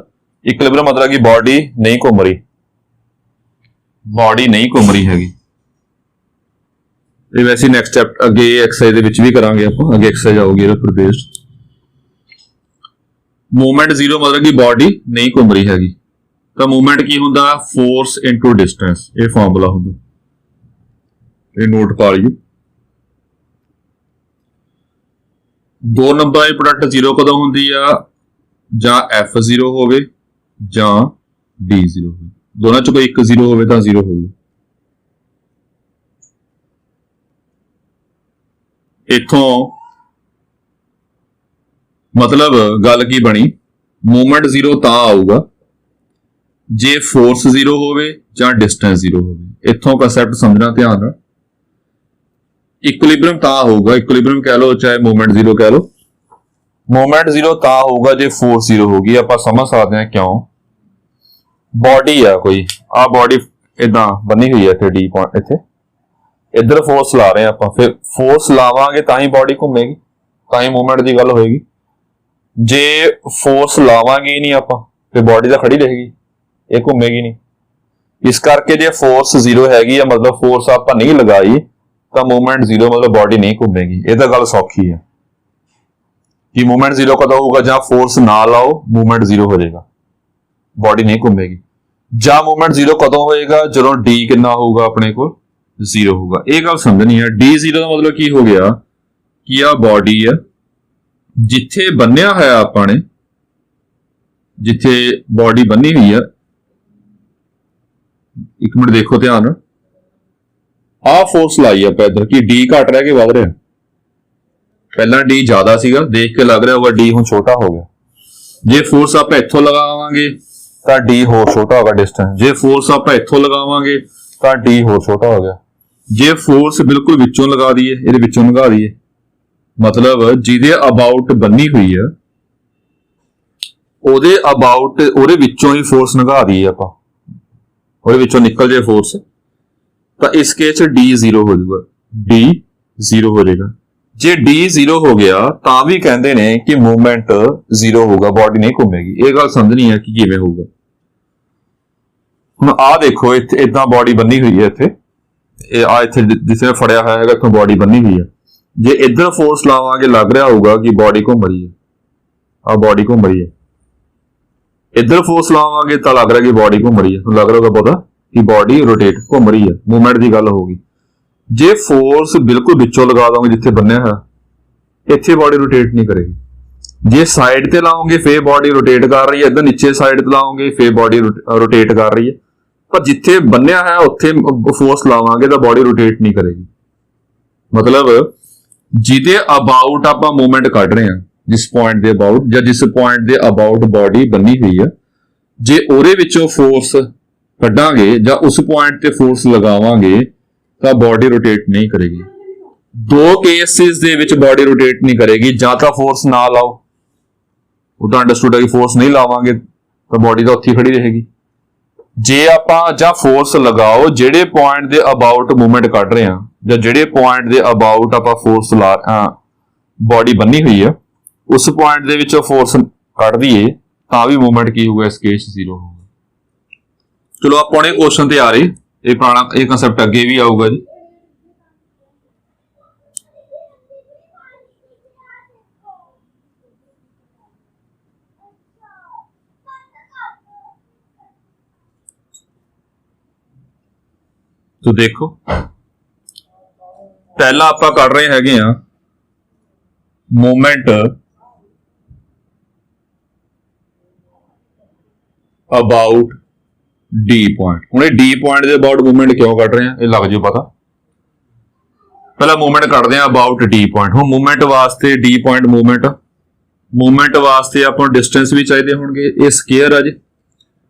ਇਕੁਇਲਿਬਰੀਅਮ ਮਤਲਬ ਕਿ ਬਾਡੀ ਨਹੀਂ ਘੁੰਮ ਰਹੀ, ਬਾਡੀ ਨਹੀਂ ਘੁੰਮ ਰਹੀ ਹੈਗੀ। ਇਹ ਵੈਸੇ ਨੈਕਸਟ ਚੈਪਟਰ ਅੱਗੇ ਐਕਸਰਸਾਈਜ਼ ਦੇ ਵਿੱਚ ਵੀ ਕਰਾਂਗੇ ਆਪਾਂ, ਅੱਗੇ ਐਕਸਰਸਾਈਜ਼ ਆਊਗੀ ਇਹਦੇ ਉੱਪਰ ਬੇਸਡ। ਮੂਵਮੈਂਟ 0 ਮਤਲਬ ਕਿ ਬਾਡੀ ਨਹੀਂ ਘੁੰਮ ਰਹੀ ਹੈਗੀ। ਤਾਂ ਮੂਵਮੈਂਟ ਕੀ ਹੁੰਦਾ? ਫੋਰਸ ਇਨਟੂ ਡਿਸਟੈਂਸ, ਇਹ ਫਾਰਮੂਲਾ ਹੁੰਦਾ, ਇਹ ਨੋਟ ਪਾ ਲਿਓ। 2 ਨੰਬਰਾਂ ਦੀ ਪ੍ਰੋਡਕਟ 0 ਕਦੋਂ ਹੁੰਦੀ ਆ? ਜਾਂ F0 ਹੋਵੇ ਜਾਂ D0 ਹੋਵੇ, ਦੋਨਾਂ ਚੋਂ ਕੋਈ ਇੱਕ 0 ਹੋਵੇ ਤਾਂ 0 ਹੋਊਗਾ। ਇੱਥੋਂ ਮਤਲਬ ਗੱਲ ਕੀ ਬਣੀ? ਮੂਵਮੈਂਟ 0 ਤਾਂ ਆਊਗਾ ਜੇ ਫੋਰਸ 0 ਹੋਵੇ ਜਾਂ ਡਿਸਟੈਂਸ 0 ਹੋਵੇ। ਇੱਥੋਂ ਕਨਸੈਪਟ ਸਮਝਣਾ ਧਿਆਨ ਨਾਲ। ਇਕੁਇਲਿਬਰੀਅਮ ਤਾਂ ਹੋਊਗਾ, ਇਕੁਇਲਿਬਰੀਅਮ ਕਹਿ ਲਓ ਚਾਹੇ ਮੂਵਮੈਂਟ ਜ਼ੀਰੋ ਕਹਿ ਲਓ, ਮੂਵਮੈਂਟ ਜ਼ੀਰੋ ਤਾਂ ਹੋਊਗਾ ਜੇ ਫੋਰਸ ਜ਼ੀਰੋ ਹੋਗੀ। ਆਪਾਂ ਸਮਝ ਸਕਦੇ ਹਾਂ ਕਿਉਂ। ਬੋਡੀ ਆ ਕੋਈ, ਆ ਬੋਡੀ ਇਦਾਂ ਬੰਨੀ ਹੋਈ ਹੈ ਇੱਥੇ ਡੀ ਪੁਆਇੰਟ, ਇੱਥੇ ਇੱਧਰ ਫੋਰਸ ਲਾ ਰਹੇ ਆਪਾਂ, ਫਿਰ ਫੋਰਸ ਲਾਵਾਂਗੇ ਤਾਂ ਹੀ ਬੋਡੀ ਘੁੰਮੇਗੀ, ਤਾਂ ਹੀ ਮੂਵਮੈਂਟ ਦੀ ਗੱਲ ਹੋਏਗੀ। ਜੇ ਫੋਰਸ ਲਾਵਾਂਗੇ ਹੀ ਨਹੀਂ ਆਪਾਂ ਫਿਰ ਬੋਡੀ ਤਾਂ ਖੜੀ ਰਹੇਗੀ, ਇਹ ਘੁੰਮੇਗੀ ਨਹੀਂ। ਇਸ ਕਰਕੇ ਜੇ ਫੋਰਸ ਜ਼ੀਰੋ ਹੈਗੀ ਆ ਮਤਲਬ ਫੋਰਸ ਆਪਾਂ ਨਹੀਂ ਲਗਾਈ ਤਾਂ ਮੂਵਮੈਂਟ ਜ਼ੀਰੋ ਮਤਲਬ ਬੋਡੀ ਨਹੀਂ ਘੁੰਮੇਗੀ। ਇਹ ਤਾਂ ਗੱਲ ਸੌਖੀ ਹੈ ਕਿ ਮੂਵਮੈਂਟ ਜ਼ੀਰੋ ਕਦੋਂ ਹੋਊਗਾ, ਜਾਂ ਫੋਰਸ ਨਾ ਲਾਓ ਮੂਵਮੈਂਟ ਜ਼ੀਰੋ ਹੋ ਜਾਏਗਾ, ਬੋਡੀ ਨਹੀਂ ਘੁੰਮੇਗੀ। ਜਾਂ ਮੂਵਮੈਂਟ ਜ਼ੀਰੋ ਕਦੋਂ ਹੋਏਗਾ, ਜਦੋਂ ਡੀ ਕਿੰਨਾ ਹੋਊਗਾ ਆਪਣੇ ਕੋਲ, ਜ਼ੀਰੋ ਹੋਊਗਾ। ਇਹ ਗੱਲ ਸਮਝਣੀ ਹੈ। ਡੀ ਜ਼ੀਰੋ ਦਾ ਮਤਲਬ ਕੀ ਹੋ ਗਿਆ ਕਿ ਆ ਬੋਡੀ ਆ, ਜਿੱਥੇ ਬੰਨਿਆ ਹੋਇਆ ਆਪਾਂ ਨੇ, ਜਿੱਥੇ ਬੋਡੀ ਬੰਨੀ ਹੋਈ ਆ, ਇੱਕ ਮਿੰਟ ਦੇਖੋ ਧਿਆਨ ਨਾਲ, ਆਹ ਫੋਰਸ ਲਾਈ ਆਪਾਂ ਇੱਧਰ ਕਿ ਡੀ ਘਟ ਰਿਹਾ ਕਿ ਵੱਧ ਰਿਹਾ। ਪਹਿਲਾਂ ਡੀ ਜ਼ਿਆਦਾ ਸੀਗਾ, ਦੇਖ ਕੇ ਲੱਗ ਰਿਹਾ ਹੋਗਾ ਡੀ ਹੁਣ ਛੋਟਾ ਹੋ ਗਿਆ। ਜੇ ਫੋਰਸ ਆਪਾਂ ਇੱਥੋਂ ਲਗਾਵਾਂਗੇ ਤਾਂ ਡੀ ਹੋਰ ਛੋਟਾ ਹੋਗਾ ਡਿਸਟੈਂਸ। ਜੇ ਫੋਰਸ ਆਪਾਂ ਇੱਥੋਂ ਲਗਾਵਾਂਗੇ ਤਾਂ ਡੀ ਹੋਰ ਛੋਟਾ ਹੋ ਗਿਆ। ਜੇ ਫੋਰਸ ਬਿਲਕੁਲ ਵਿੱਚੋਂ ਲਗਾ ਦਈਏ, ਇਹਦੇ ਵਿੱਚੋਂ ਲਗਾ ਦਈਏ, ਮਤਲਬ ਜਿਹਦੇ ਅਬਾਊਟ ਬੰਨੀ ਹੋਈ ਆ ਉਹਦੇ ਅਬਾਊਟ, ਉਹਦੇ ਵਿੱਚੋਂ ਹੀ ਫੋਰਸ ਲਗਾ ਦਈਏ ਆਪਾਂ, ਉਹਦੇ ਵਿੱਚੋਂ ਨਿਕਲ ਜੇ ਫੋਰਸ, ਤਾਂ ਇਸ ਕੇਸ 'ਚ ਡੀ ਜ਼ੀਰੋ ਹੋ ਜਾਊਗਾ, ਡੀ ਜ਼ੀਰੋ ਹੋ ਜਾਏਗਾ। ਜੇ ਡੀ ਜ਼ੀਰੋ ਹੋ ਗਿਆ ਤਾਂ ਵੀ ਕਹਿੰਦੇ ਨੇ ਕਿ ਮੂਵਮੈਂਟ ਜ਼ੀਰੋ ਹੋਊਗਾ, ਬੋਡੀ ਨਹੀਂ ਘੁੰਮੇਗੀ। ਇਹ ਗੱਲ ਸਮਝਣੀ ਹੈ ਕਿ ਕਿਵੇਂ ਹੋਊਗਾ। ਹੁਣ ਆਹ ਦੇਖੋ ਇੱਥੇ ਇਦਾਂ ਬੋਡੀ ਬੰਨੀ ਹੋਈ ਹੈ, ਇੱਥੇ ਇਹ ਆ ਇੱਥੇ ਜਿਸੇ ਫੜਿਆ ਹੋਇਆ ਹੈਗਾ, ਇੱਥੋਂ ਬੋਡੀ ਬੰਨੀ ਹੋਈ ਹੈ। ਜੇ ਇੱਧਰ ਫੋਰਸ ਲਾਵਾਂਗੇ ਲੱਗ ਰਿਹਾ ਹੋਊਗਾ ਕਿ ਬੋਡੀ ਘੁੰਮ ਰਹੀ ਹੈ, ਆਹ ਬੋਡੀ ਘੁੰਮ ਰਹੀ ਹੈ। ਇੱਧਰ ਫੋਰਸ ਲਾਵਾਂਗੇ ਤਾਂ ਲੱਗ ਰਿਹਾ ਕਿ ਬੋਡੀ ਘੁੰਮ ਰਹੀ ਹੈ, ਲੱਗ ਰਿਹਾ ਹੋਊਗਾ ਪਤਾ ਕਿ ਬੋਡੀ ਰੋਟੇਟ ਘੁੰਮ ਰਹੀ ਹੈ, ਮੂਵਮੈਂਟ ਦੀ ਗੱਲ ਹੋਊਗੀ। ਜੇ ਫੋਰਸ ਬਿਲਕੁਲ ਵਿੱਚੋਂ ਲਗਾ ਦੋਗੇ ਜਿੱਥੇ ਬੰਨਿਆ ਹੋਇਆ, ਇੱਥੇ ਬੋਡੀ ਰੋਟੇਟ ਨਹੀਂ ਕਰੇਗੀ। ਜੇ ਸਾਈਡ ਤੇ ਲਾਓਗੇ ਫੇਰ ਬੋਡੀ ਰੋਟੇਟ ਕਰ ਰਹੀ ਹੈ, ਇੱਧਰ ਨੀਚੇ ਸਾਈਡ ਤੇ ਲਾਓਗੇ ਫੇਰ ਬੋਡੀ ਰੋਟੇਟ ਕਰ ਰਹੀ ਹੈ। ਪਰ ਜਿੱਥੇ ਬੰਨਿਆ ਹੈ ਉੱਥੇ ਫੋਰਸ ਲਾਵਾਂਗੇ ਤਾਂ ਬੋਡੀ ਰੋਟੇਟ ਨਹੀਂ ਕਰੇਗੀ। ਮਤਲਬ ਜਿਹਦੇ ਅਬਾਊਟ ਆਪਾਂ ਮੂਵਮੈਂਟ ਕੱਢ ਰਹੇ ਹਾਂ, ਜਿਸ ਪੁਆਇੰਟ ਦੇ ਅਬਾਊਟ ਜਾਂ ਜਿਸ ਪੁਆਇੰਟ ਦੇ ਅਬਾਊਟ ਬੋਡੀ ਬੰਨੀ ਹੋਈ ਆ, ਜੇ ਉਹਦੇ ਵਿੱਚੋਂ ਫੋਰਸ ਕੱਢਾਂਗੇ ਜਾਂ ਉਸ ਪੁਆਇੰਟ ਤੇ ਫੋਰਸ ਲਗਾਵਾਂਗੇ ਤਾਂ ਬੋਡੀ ਰੋਟੇਟ ਨਹੀਂ ਕਰੇਗੀ। ਦੋ ਕੇਸਿਸ ਦੇ ਵਿੱਚ ਬੋਡੀ ਰੋਟੇਟ ਨਹੀਂ ਕਰੇਗੀ, ਜਾਂ ਤਾਂ ਫੋਰਸ ਨਾ ਲਾਓ, ਉਹ ਤਾਂ ਅੰਡਰਸਟੂਡ ਹੈ ਕਿ ਫੋਰਸ ਨਹੀਂ ਲਾਵਾਂਗੇ ਤਾਂ ਬੋਡੀ ਤਾਂ ਉੱਥੇ ਖੜੀ ਰਹੇਗੀ। ਜੇ ਆਪਾਂ ਜਾਂ ਫੋਰਸ ਲਗਾਓ ਜਿਹੜੇ ਪੁਆਇੰਟ ਦੇ ਅਬਾਊਟ ਮੂਵਮੈਂਟ ਕੱਢ ਰਹੇ ਹਾਂ, ਜਾਂ ਜਿਹੜੇ ਪੁਆਇੰਟ ਦੇ ਅਬਾਊਟ ਆਪਾਂ ਫੋਰਸ ਲਾ ਬੋਡੀ ਬੰਨੀ ਹੋਈ ਆ, ਉਸ ਪੁਆਇੰਟ ਦੇ ਵਿੱਚੋਂ ਫੋਰਸ ਕੱਢ ਦਈਏ ਤਾਂ ਵੀ ਮੂਵਮੈਂਟ ਕੀ ਹੋਊਗਾ, ਇਸ ਕੇਸ ਜ਼ੀਰੋ ਹੋਊਗਾ। ਚਲੋ ਆਪਾਂ ਨੇ ਕੁਐਸਚਨ ਤੇ ਆ ਰਹੇ, ਇਹ ਪੁਰਾਣਾ ਇਹ ਕਨਸੈਪਟ ਅੱਗੇ ਵੀ ਆਊਗਾ ਜੀ। ਤੋ ਦੇਖੋ ਪਹਿਲਾਂ ਆਪਾਂ ਕਰ ਰਹੇ ਹੈਗੇ ਆ ਮੂਵਮੈਂਟ ਅਬਾਊਟ ਡੀ ਪੁਆਇੰਟ। ਹੁਣ ਇਹ ਡੀ ਪੁਆਇੰਟ ਦੇ ਅਬਾਊਟ ਮੂਵਮੈਂਟ ਕਿਉਂ ਕੱਢ ਰਹੇ ਆ, ਇਹ ਲੱਗ ਜਾਓ ਪਤਾ। ਪਹਿਲਾਂ ਮੂਵਮੈਂਟ ਕੱਢਦੇ ਆ ਅਬਾਊਟ ਡੀ ਪੁਆਇੰਟ। ਹੁਣ ਮੂਵਮੈਂਟ ਵਾਸਤੇ ਡੀ ਪੁਆਇੰਟ ਮੂਵਮੈਂਟ ਵਾਸਤੇ ਆਪਾਂ ਨੂੰ ਡਿਸਟੈਂਸ ਵੀ ਚਾਹੀਦੇ ਹੋਣਗੇ। ਇਹ ਸਕੁਅਰ ਆ ਜੀ,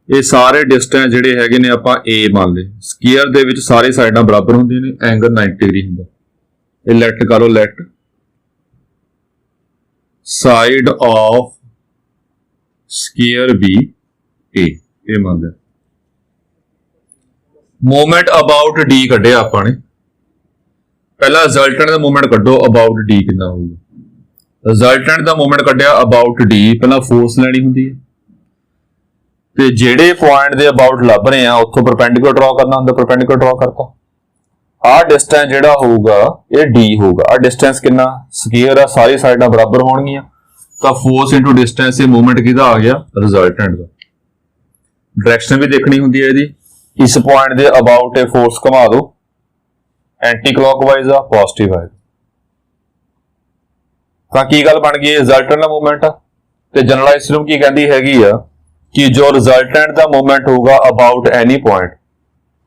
ਇਹ ਸਾਰੇ ਡਿਸਟੈਂਸ ਜਿਹੜੇ ਹੈਗੇ ਨੇ ਆਪਾਂ a ਮੰਨ ਲਏ। ਸਕੁਅਰ ਦੇ ਵਿੱਚ ਸਾਰੇ ਸਾਈਡਾਂ ਬਰਾਬਰ ਹੁੰਦੀਆਂ ਨੇ, ਐਂਗਲ 90 ਡਿਗਰੀ ਹੁੰਦਾ। ਇਹ ਲੈਟ ਕਰੋ, let side of square be a, ਇਹ ਮੰਨ ਲਿਆ। ਮੂਵਮੈਂਟ ਅਬਾਊਟ d ਕੱਢਿਆ ਆਪਾਂ ਨੇ। ਪਹਿਲਾਂ ਰਿਜ਼ਲਟੈਂਟ ਦਾ ਮੂਵਮੈਂਟ ਕੱਢੋ, ਅਬਾਊਟ d ਕਿੰਨਾ ਹੋਊਗਾ। ਰਿਜ਼ਲਟੈਂਟ ਦਾ ਮੂਵਮੈਂਟ ਕੱਢਿਆ ਅਬਾਊਟ d, ਪਹਿਲਾਂ ਫੋਰਸ ਲੈਣੀ ਹੁੰਦੀ ਹੈ ਤੇ ਜਿਹੜੇ ਪੁਆਇੰਟ ਦੇ ਅਬਾਊਟ ਲੱਭ ਰਹੇ ਆ ਉੱਥੋਂ ਪਰਪੈਂਡੀਕੂਲਰ ਡਰਾ ਕਰਨਾ ਹੁੰਦਾ, ਪਰਪੈਂਡੀਕੂਲਰ ਡਰਾ ਕਰਤਾ। ਆਹ ਡਿਸਟੈਂਸ ਜਿਹੜਾ ਹੋਊਗਾ ਇਹ d ਹੋਊਗਾ। ਆਹ ਡਿਸਟੈਂਸ ਕਿੰਨਾ, ਸਕੁਅਰ ਆ, ਸਾਰੀ ਸਾਈਡਾਂ ਬਰਾਬਰ ਹੋਣਗੀਆਂ ਤਾਂ ਫੋਰਸ ਇਨਟੂ ਡਿਸਟੈਂਸ, ਇਹ ਮੂਵਮੈਂਟ ਕਿਹਦਾ ਆ ਗਿਆ, ਰਿਜ਼ਲਟੈਂਟ ਦਾ। ਡਾਇਰੈਕਸ਼ਨ ਵੀ ਦੇਖਣੀ ਹੁੰਦੀ ਹੈ ਇਹਦੀ। ਇਸ ਪੁਆਇੰਟ ਦੇ ਅਬਾਊਟ ਇਹ ਫੋਰਸ ਘੁਮਾ ਦਿਓ, ਐਂਟੀ ਕਲੌਕਵਾਈਜ਼ ਆ, ਪੋਜ਼ਿਟਿਵ ਆ, ਤਾਂ ਕੀ ਗੱਲ ਬਣ ਗਈ, ਰਿਜ਼ਲਟੈਂਟ ਦਾ ਮੂਵਮੈਂਟ। ਤੇ ਜਨਰਲਾਈਜ਼ਡ ਨੂੰ ਕੀ ਕਹਿੰਦੀ ਹੈਗੀ ਆ ਕਿ ਜੋ ਰਿਜ਼ਲਟੈਂਟ ਦਾ ਮੂਵਮੈਂਟ ਹੋਊਗਾ ਅਬਾਊਟ ਐਨੀ ਪੁਆਇੰਟ,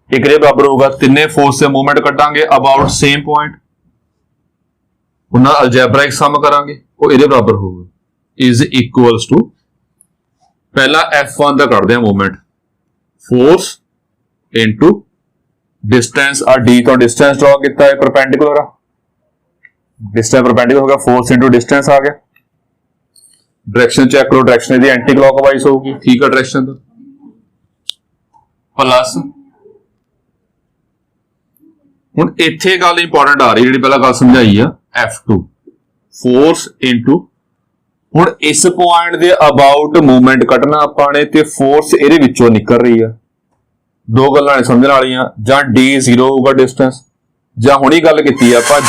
ਇੱਕ ਦੇ ਬਰਾਬਰ ਹੋਊਗਾ ਤਿੰਨੇ ਫੋਰਸ ਦੇ ਮੂਵਮੈਂਟ ਕੱਢਾਂਗੇ ਅਬਾਊਟ ਸੇਮ ਪੁਆਇੰਟ, ਉਹਨਾਂ ਅਲਜੈਬਰਾਇਕ ਸਮ ਕਰਾਂਗੇ, ਉਹ ਇਹਦੇ ਬਰਾਬਰ ਹੋਊਗਾ, ਇਜ਼ ਇਕੁਅਲਸ ਟੂ ਪਹਿਲਾਂ F1 ਦਾ ਕੱਢਦੇ ਆ ਮੂਵਮੈਂਟ, ਫੋਰਸ ਇਨਟੂ ਡਿਸਟੈਂਸ। ਆ d ਤੋਂ ਡਿਸਟੈਂਸ ਡਰਾ ਕੀਤਾ ਹੈ, ਪਰਪੈਂਡੀਕੂਲਰ ਆ, डिस्टेंस परपेंडिकुलर हो गया, फोर्स इंटू डिस्टेंस आ गया। डायरेक्शन चेक करो, डायरेक्शन ਇਹਦੀ एंटी क्लॉकवाइज होगी, ठीक है डायरेक्शन तो प्लस ਹੁਣ ਇੱਥੇ ਗੱਲ ਇੰਪੋਰਟੈਂਟ ਆ ਰਹੀ ਜਿਹੜੀ ਪਹਿਲਾਂ ਗੱਲ ਸਮਝਾਈ ਆ F2 ਫੋਰਸ ਇਨਟੂ ਹੁਣ ਇਸ ਪੁਆਇੰਟ ਦੇ ਅਬਾਊਟ ਮੂਵਮੈਂਟ ਕੱਢਣਾ ਆਪਾਂ ਨੇ ਤੇ ਫੋਰਸ ਇਹਦੇ ਵਿੱਚੋਂ ਨਿਕਲ ਰਹੀ ਆ। ਦੋ ਗੱਲਾਂ ਨੇ ਸਮਝਣ ਵਾਲੀਆਂ, ਜਾਂ D0 ਹੋਊਗਾ ਡਿਸਟੈਂਸ, ਜਾਂ ਹੁਣੀ ਗੱਲ ਕੀਤੀ ਆਪਾਂ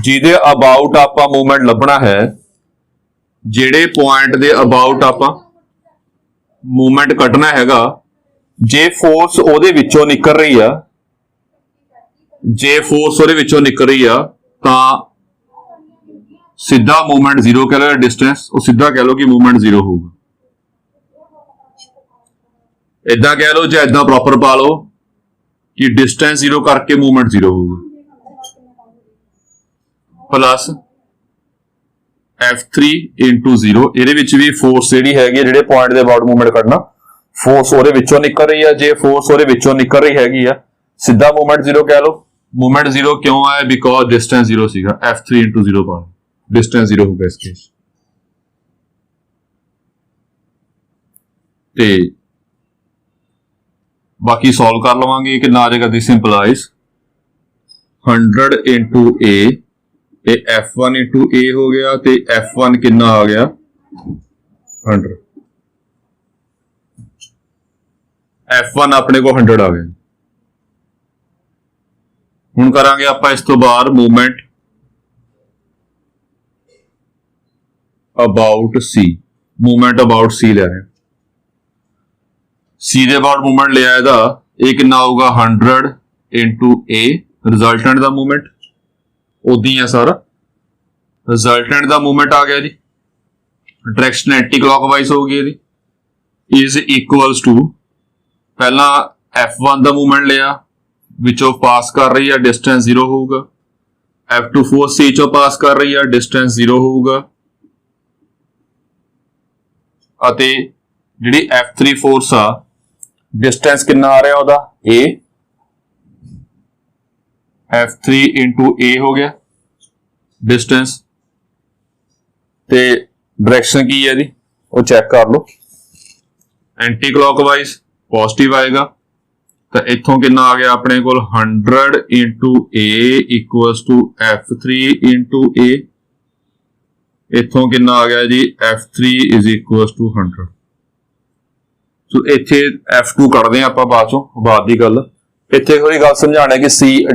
ਜਿਹਦੇ ਅਬਾਊਟ ਆਪਾਂ ਮੂਵਮੈਂਟ ਲੱਭਣਾ ਹੈ, ਜਿਹੜੇ ਪੁਆਇੰਟ ਦੇ ਅਬਾਊਟ ਆਪਾਂ ਮੂਵਮੈਂਟ ਕੱਢਣਾ ਹੈਗਾ, ਜੇ ਫੋਰਸ ਉਹਦੇ ਵਿੱਚੋਂ ਨਿਕਲ ਰਹੀ ਆ, ਜੇ ਫੋਰਸ ਉਹਦੇ ਵਿੱਚੋਂ ਨਿਕਲ ਰਹੀ ਆ ਤਾਂ ਸਿੱਧਾ ਮੂਵਮੈਂਟ ਜ਼ੀਰੋ ਕਹਿ ਲਓ, ਡਿਸਟੈਂਸ ਉਹ ਸਿੱਧਾ ਕਹਿ ਲਓ ਕਿ ਮੂਵਮੈਂਟ ਜ਼ੀਰੋ ਹੋਊਗਾ। ਇਦਾਂ ਕਹਿ ਲਓ ਜਾਂ ਇਦਾਂ ਪ੍ਰੋਪਰ ਪਾ ਲਓ ਕਿ ਡਿਸਟੈਂਸ ਜ਼ੀਰੋ ਕਰਕੇ ਮੂਵਮੈਂਟ ਜ਼ੀਰੋ ਹੋਊਗਾ। ਪਲੱਸ F3 into 0 ਇਹਦੇ ਵਿੱਚ ਵੀ ਫੋਰਸ ਜਿਹੜੀ ਹੈਗੀ ਜਿਹੜੇ ਪੁਆਇੰਟ ਦੇ ਅਬਾਊਟ ਮੂਵਮੈਂਟ ਕੱਢਣਾ, ਫੋਰਸ ਉਹਦੇ ਵਿੱਚੋਂ ਨਿਕਲ ਰਹੀ ਆ, ਜੇ ਫੋਰਸ ਉਹਦੇ ਵਿੱਚੋਂ ਨਿਕਲ ਰਹੀ ਹੈਗੀ ਆ ਸਿੱਧਾ ਮੂਵਮੈਂਟ ਜ਼ੀਰੋ ਕਹਿ ਲਓ। ਮੂਵਮੈਂਟ ਜ਼ੀਰੋ ਕਿਉਂ ਆਇਆ? ਬਿਕੋਜ਼ ਡਿਸਟੈਂਸ ਜ਼ੀਰੋ ਸੀਗਾ। F3 into 0 ਪਾ ਲਓ, डिस्टेंस जीरो होगा इस केस। ते बाकी सॉल्व कर लवांगे, कितना आ जाएगा? दिस इंप्लाइज 100 इंटू ए, ये F1 इंटू ए हो गया, ते F1 कितना आ गया? 100। F1 अपने को 100 आ गया। हुण करांगे आपां इस तो बाद movement about C, movement about C ले रहे हैं। सी दे अबाउट मूवमेंट लिया ਇਹਦਾ, ਇਹ ਕਿੰਨਾ ਹੋਊਗਾ? 100 इंटू ए ਰਿਜ਼ਲਟੈਂਟ ਦਾ मूवमेंट, ਉਦੀ ਹੈ ਸਾਰਾ ਰਿਜ਼ਲਟੈਂਟ ਦਾ मूवमेंट ਆ ਗਿਆ ਜੀ। ਡਾਇਰੈਕਸ਼ਨ ਐਂਟੀ ਕਲੌਕਵਾਈਜ਼ ਹੋਊਗੀ ਇਹਦੀ, ਇਜ਼ ਇਕੁਅਲਸ ਟੂ ਪਹਿਲਾਂ F1 ਦਾ मूवमेंट ਲਿਆ, ਵਿੱਚੋਂ ਪਾਸ ਕਰ ਰਹੀ ਹੈ, ਡਿਸਟੈਂਸ 0 ਹੋਊਗਾ। F2 ਫੋਰਸ C ਚੋਂ ਪਾਸ ਕਰ ਰਹੀ ਹੈ, ਡਿਸਟੈਂਸ 0 ਹੋਊਗਾ। ਅਤੇ ਜਿਹੜੀ F3 ਫੋਰਸ ਆ, ਡਿਸਟੈਂਸ ਕਿੰਨਾ ਆ ਰਿਹਾ ਉਹਦਾ? A, F3 into A ਹੋ ਗਿਆ ਡਿਸਟੈਂਸ, ਤੇ ਡਾਇਰੈਕਸ਼ਨ ਕੀ ਹੈ ਇਹਦੀ ਉਹ ਚੈੱਕ ਕਰ ਲਓ। ਐਂਟੀ ਕਲੌਕਵਾਈਜ਼ ਪੋਜ਼ਿਟਿਵ ਆਏਗਾ, ਤਾਂ ਇੱਥੋਂ ਕਿੰਨਾ ਆ ਗਿਆ ਆਪਣੇ ਕੋਲ? 100 into A equals to F3 into A। ਇੱਥੋਂ ਕਿੰਨਾ ਆ ਗਿਆ ਜੀ? F3 is equals to 100। ਸੋ ਇੱਥੇ F2 ਕੱਢਦੇ ਆ ਆਪਾਂ ਬਾਅਦ ਚੋਂ, ਬਾਅਦ ਦੀ ਗੱਲ। ਇੱਥੇ ਥੋੜੀ ਗੱਲ ਸਮਝਾਣਾ ਕਿ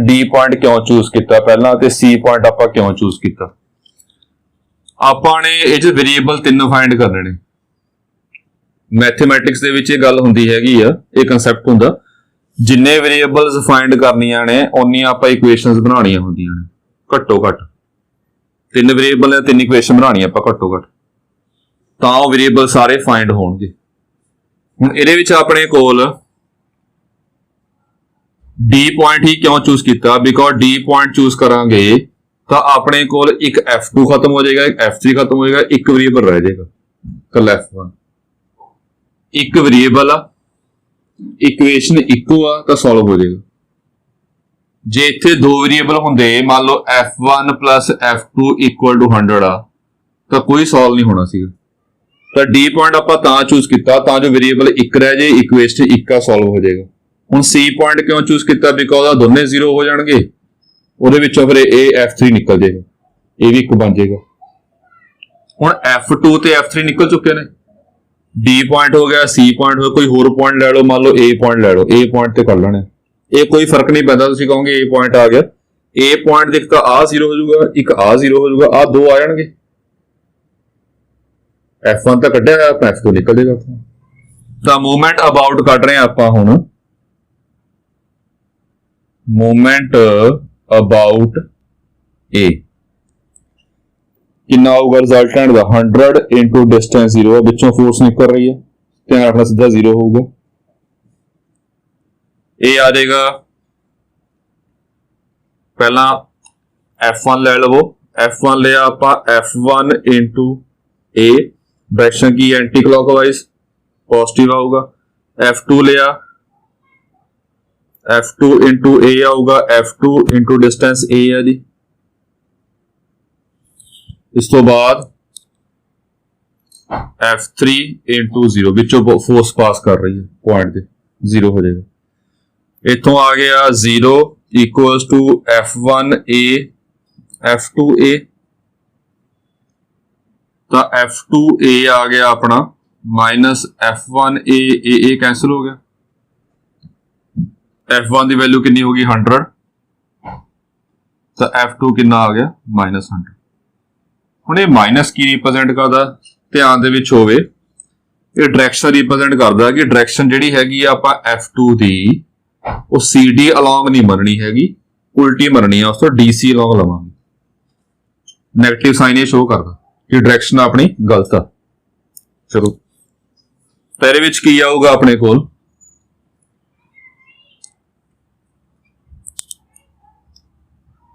D ਪੁਆਇੰਟ ਕਿਉਂ ਚੂਜ਼ ਕੀਤਾ ਪਹਿਲਾਂ, ਤੇ C ਪੁਆਇੰਟ ਆਪਾਂ ਕਿਉਂ ਚੂਜ਼ ਕੀਤਾ। ਆਪਾਂ ਨੇ ਇਹ 'ਚ ਵੇਰੀਏਬਲ 3 ਫਾਈਂਡ ਕਰਨੇ ਨੇ। ਮੈਥਮੈਟਿਕਸ ਦੇ ਵਿੱਚ ਇਹ ਗੱਲ ਹੁੰਦੀ ਹੈਗੀ ਆ, ਇਹ ਕਨਸੈਪਟ ਹੁੰਦਾ, ਜਿੰਨੇ ਵੇਰੀਏਬਲਸ ਫਾਈਂਡ ਕਰਨੀਆਂ ਨੇ ਓਨੀਆਂ ਆਪਾਂ ਇਕੁਏਸ਼ਨਸ ਬਣਾਉਣੀਆਂ ਹੁੰਦੀਆਂ ਨੇ, ਘੱਟੋ ਘੱਟ 3 ਵੇਰੀਏਬਲ ਜਾਂ 3 ਇਕੁਏਸ਼ਨ ਬਣਾਉਣੀ ਆਪਾਂ ਘੱਟੋ ਘੱਟ, ਤਾਂ ਉਹ ਵੇਰੀਏਬਲ ਸਾਰੇ ਫਾਈਂਡ ਹੋਣਗੇ। ਹੁਣ ਇਹਦੇ ਵਿੱਚ ਆਪਣੇ ਕੋਲ D ਪੁਆਇੰਟ ਹੀ ਕਿਉਂ ਚੂਜ਼ ਕੀਤਾ? ਬਿਕੋਜ਼ D ਪੁਆਇੰਟ ਚੂਜ਼ ਕਰਾਂਗੇ ਤਾਂ ਆਪਣੇ ਕੋਲ ਇੱਕ F2 ਖਤਮ ਹੋ ਜਾਏਗਾ, ਇੱਕ F3 ਖਤਮ ਹੋ ਜਾਏਗਾ, ਇੱਕ ਵੇਰੀਏਬਲ ਰਹਿ ਜਾਏਗਾ ਕੱਲਾ F1। ਇੱਕ ਵੇਰੀਏਬਲ ਆ, ਇਕੁਏਸ਼ਨ ਇੱਕੋ ਆ, ਤਾਂ ਸੋਲਵ ਹੋ ਜਾਏਗਾ। ਜੇ ਇੱਥੇ 2 ਵੇਰੀਏਬਲ ਹੁੰਦੇ, ਮੰਨ ਲਓ F1 plus F2 equal to 100 ਆ, ਤਾਂ ਕੋਈ ਸੋਲਵ ਨਹੀਂ ਹੋਣਾ ਸੀਗਾ। ਤਾਂ D ਪੁਆਇੰਟ ਆਪਾਂ ਤਾਂ ਚੂਜ਼ ਕੀਤਾ ਤਾਂ ਜੋ ਵੇਰੀਏਬਲ ਇੱਕ ਰਹਿ ਜੇ, ਇਕੁਏਸ਼ਨ ਇੱਕ ਆ, ਸੋਲਵ ਹੋ ਜਾਏਗਾ। ਹੁਣ C ਪੁਆਇੰਟ ਕਿਉਂ ਚੂਜ਼ ਕੀਤਾ? ਬਿਕੋਜ਼ ਆ ਦੋਨੇ 0 ਹੋ ਜਾਣਗੇ, ਉਹਦੇ ਵਿੱਚੋਂ ਫਿਰ ਇਹ F3 ਨਿਕਲ ਜਾਏਗਾ, ਇਹ ਵੀ ਇੱਕ ਬਣ ਜਾਏਗਾ। ਹੁਣ F2 ਤੇ F3 ਨਿਕਲ ਚੁੱਕੇ ਨੇ, D ਪੁਆਇੰਟ ਹੋ ਗਿਆ, C ਪੁਆਇੰਟ ਹੋ ਗਿਆ, ਕੋਈ ਹੋਰ ਪੁਆਇੰਟ ਲੈ ਲਓ, ਮੰਨ ਲਓ A ਪੁਆਇੰਟ ਲੈ ਲਓ, A ਪੁਆਇੰਟ ਤੇ ਕਰ ਲੈਣੇ, ਇਹ ਕੋਈ ਫਰਕ ਨਹੀਂ ਪੈਂਦਾ। ਤੁਸੀਂ ਕਹੋਗੇ A ਪੁਆਇੰਟ ਆ ਗਿਆ, A ਪੁਆਇੰਟ ਦੇ ਇੱਕ ਤਾਂ ਆ 0 ਹੋ ਜਾਊਗਾ, ਇੱਕ ਆ 0 ਹੋ ਜਾਊਗਾ, ਆ 2 ਆ ਜਾਣਗੇ। F1 ਤਾਂ ਕੱਢਿਆ ਹੋਇਆ, ਆਪਣਾ F2 ਨਿਕਲ ਜਾਏਗਾ। ਤਾਂ ਮੂਵਮੈਂਟ ਅਬਾਊਟ ਕੱਢ ਰਹੇ ਆਪਾਂ ਹੁਣ, ਮੂਵਮੈਂਟ ਅਬਾਊਟ A ਕਿੰਨਾ ਹੋਊਗਾ? ਰਿਜ਼ਲਟੈਂਟ ਦਾ 100 into ਡਿਸਟੈਂਸ 0, ਵਿੱਚੋਂ ਫੋਰਸ ਨਿਕਲ ਰਹੀ ਹੈ, ਧਿਆਨ ਰੱਖਣਾ ਸਿੱਧਾ 0 ਹੋਊਗਾ। ਇਹ ਆ ਜਾਏਗਾ, ਪਹਿਲਾਂ F1 ਲੈ ਲਵੋ, F1 ਲਿਆ ਆਪਾਂ, F1 into A, डायरेक्शन की एंटी क्लॉकवाइज पॉजिटिव आऊगा। F2 लिया, F2 इंटू ए आऊगा, F2 इंटू डिस्टेंस ए है जी, इस तो बाद F3 इंटू 0 विचों फोर्स पास कर रही है पॉइंट दे 0 हो जाएगा। इतों आ गया 0 इक्वल्स टू F1A F2A, तो F2A आ गया अपना माइनस F1A A कैंसिल हो गया। F1 की वैल्यू कितनी होगी 100, तो F2 कितना आ गया -100। हुण ये माइनस की रिप्रेजेंट करदा, ध्यान दे विच होवे ये डायरेक्शन रिप्रेजेंट करदा कि डायरेक्शन जिहड़ी हैगी आपां F2 दी वो CD अलोंग नहीं मननी हैगी, उल्टी मननी है, उस तो DC अलोंग लवांगे। नेगेटिव साइन ये शो करदा कि डायरेक्शन अपनी गलत आ। चलो पहले विच की आऊगा अपने कोल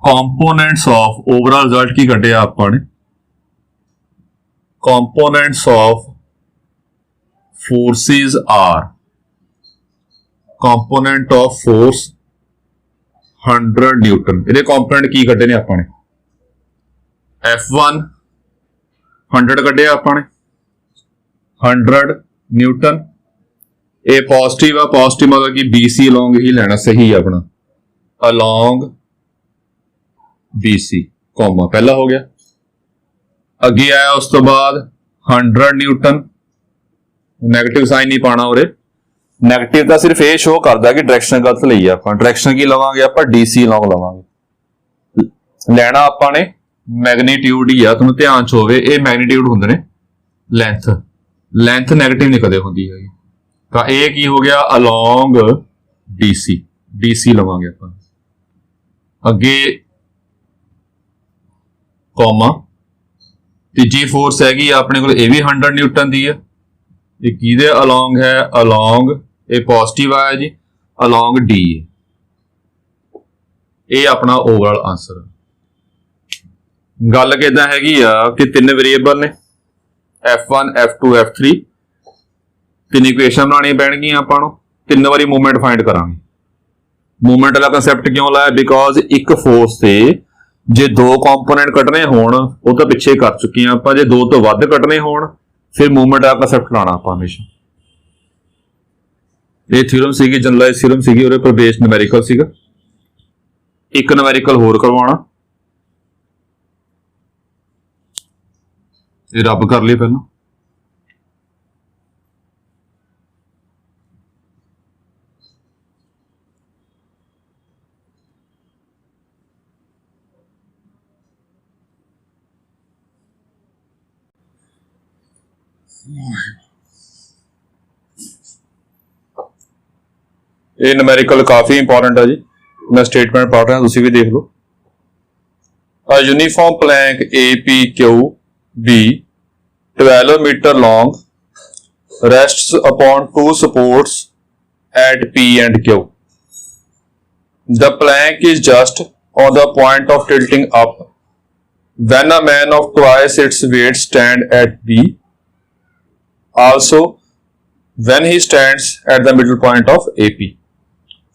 कंपोनेंट्स ऑफ ओवरऑल रिजल्ट की कढ़िया आपने components of forces R component of force 100 Newton. ये कंपोनेंट की कढ़े ने आपने F1 100 कढ़े आपने 100 न्यूटन। ये पॉजिटिव आ, पॉजिटिव मतलब कि BC अलोंग ही लेना सही है अपना, अलोंग BC कॉमा पहला हो गया। अगे आया उस तो बाद 100 न्यूटन, नेगेटिव साइन नहीं पाना उरे, नेगेटिव का सिर्फ ये शो करता कि डायरेक्शन गलत ली है। डायरेक्शन की लवांगे आप DC अलोंग लवांगे। लेना आपने मैग्नीट्यूड ही आ, तुहानूं ध्यान च होवे ये मैग्नीट्यूड हुंदे ने लेंथ, लेंथ नेगेटिव नहीं कदे हुंदी है। तो ये की हो गया अलोंग DC लवांगे आप। अगे कॉमा तीजी फोर्स हैगी अपने को ये भी 100 न्यूटन दी है, ये किहदे अलोंग है, अलोंग ये पॉजिटिव आया जी, अलोंग D है। ये अपना ओवरऑल आंसर। गल किदां हैगी आ कि तीन वेरिएबल ने F1 F2 F3, तीन इक्वेशन बनानी पैणगियां आपां नूं, तीन बारी मूवमेंट फाइंड करांगे। मूवमेंट वाला कंसैप्ट क्यों लाया, बिकॉज एक फोर्स से जे दो कंपोनेंट कटने होण वो तो पिछे कर चुके हैं आपां, जे दो तो वध कटने होण फिर मूवमेंट वाला कंसैप्ट लाना आपां हमेशा। ये थ्योरम सीगी, जनरलाइज थ्योरम सीगी, उहदे पर बेस न्यूमेरिकल सीगा। एक न्यूमेरिकल होर करवाना, ये रब कर लिए पहला। ये न्यूमेरिकल काफी इंपॉर्टेंट है जी, मैं स्टेटमेंट पढ़ रहा हूं, तुसीं भी देख लो। A uniform plank APQB 12 meter long rests upon two supports at P and Q. The plank is just on the point of tilting up when a man of twice its weight stand at B. Also, when he stands at the middle point of AP.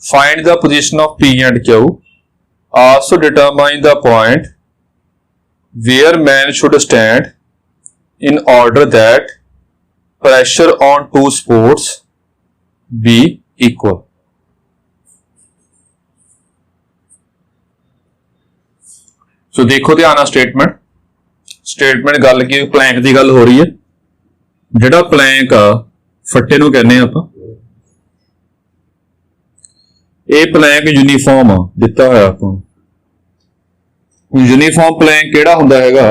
Find the position of P and Q. Also determine the point where man should stand in order that pressure on two supports be equal. So देखो ध्यान statement गल की Planck की गल हो रही है। जिहड़ा प्लैंक आ फट्टे नूं कहने आपां, ये प्लैंक यूनीफॉर्म आ दिता होया आपां। यूनीफॉर्म प्लैंक किहड़ा हुंदा हैगा,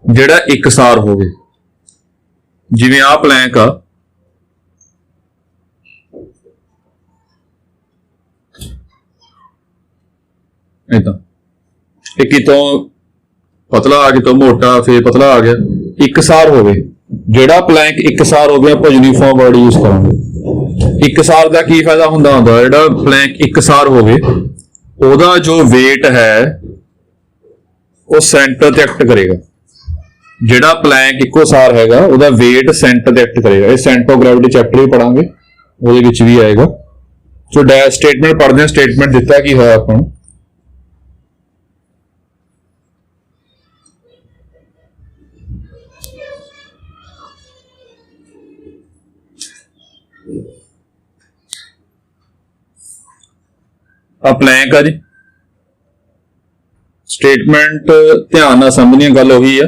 जिहड़ा एकसार होवे। जिवें आ प्लैंक आ इदां, एक कितों पतला आ कितों मोटा, फिर पतला आ गया, एकसार होवे। जिहड़ा प्लैंक एकसार होवे आपां यूनीफॉर्म वर्ड यूज करांगे। एकसार दा की फायदा हुंदा हुंदा, जिहड़ा प्लैंक एकसार होवे ओहदा जो वेट है वो सेंटर ते एक्ट करेगा। जिहड़ा प्लैंक इक्को सार हैगा ओहदा वेट सेंटर ते एक्ट करेगा। ये सेंटर ऑफ ग्रेविटी चैप्टर भी पढ़ांगे, ਉਹਦੇ ਵਿੱਚ भी आएगा। सो स्टेटमेंट पढ़ते हैं, स्टेटमेंट दिता की है अपन प्लैंक आ जी स्टेटमेंट ध्यान नाल समझनी गल उही है,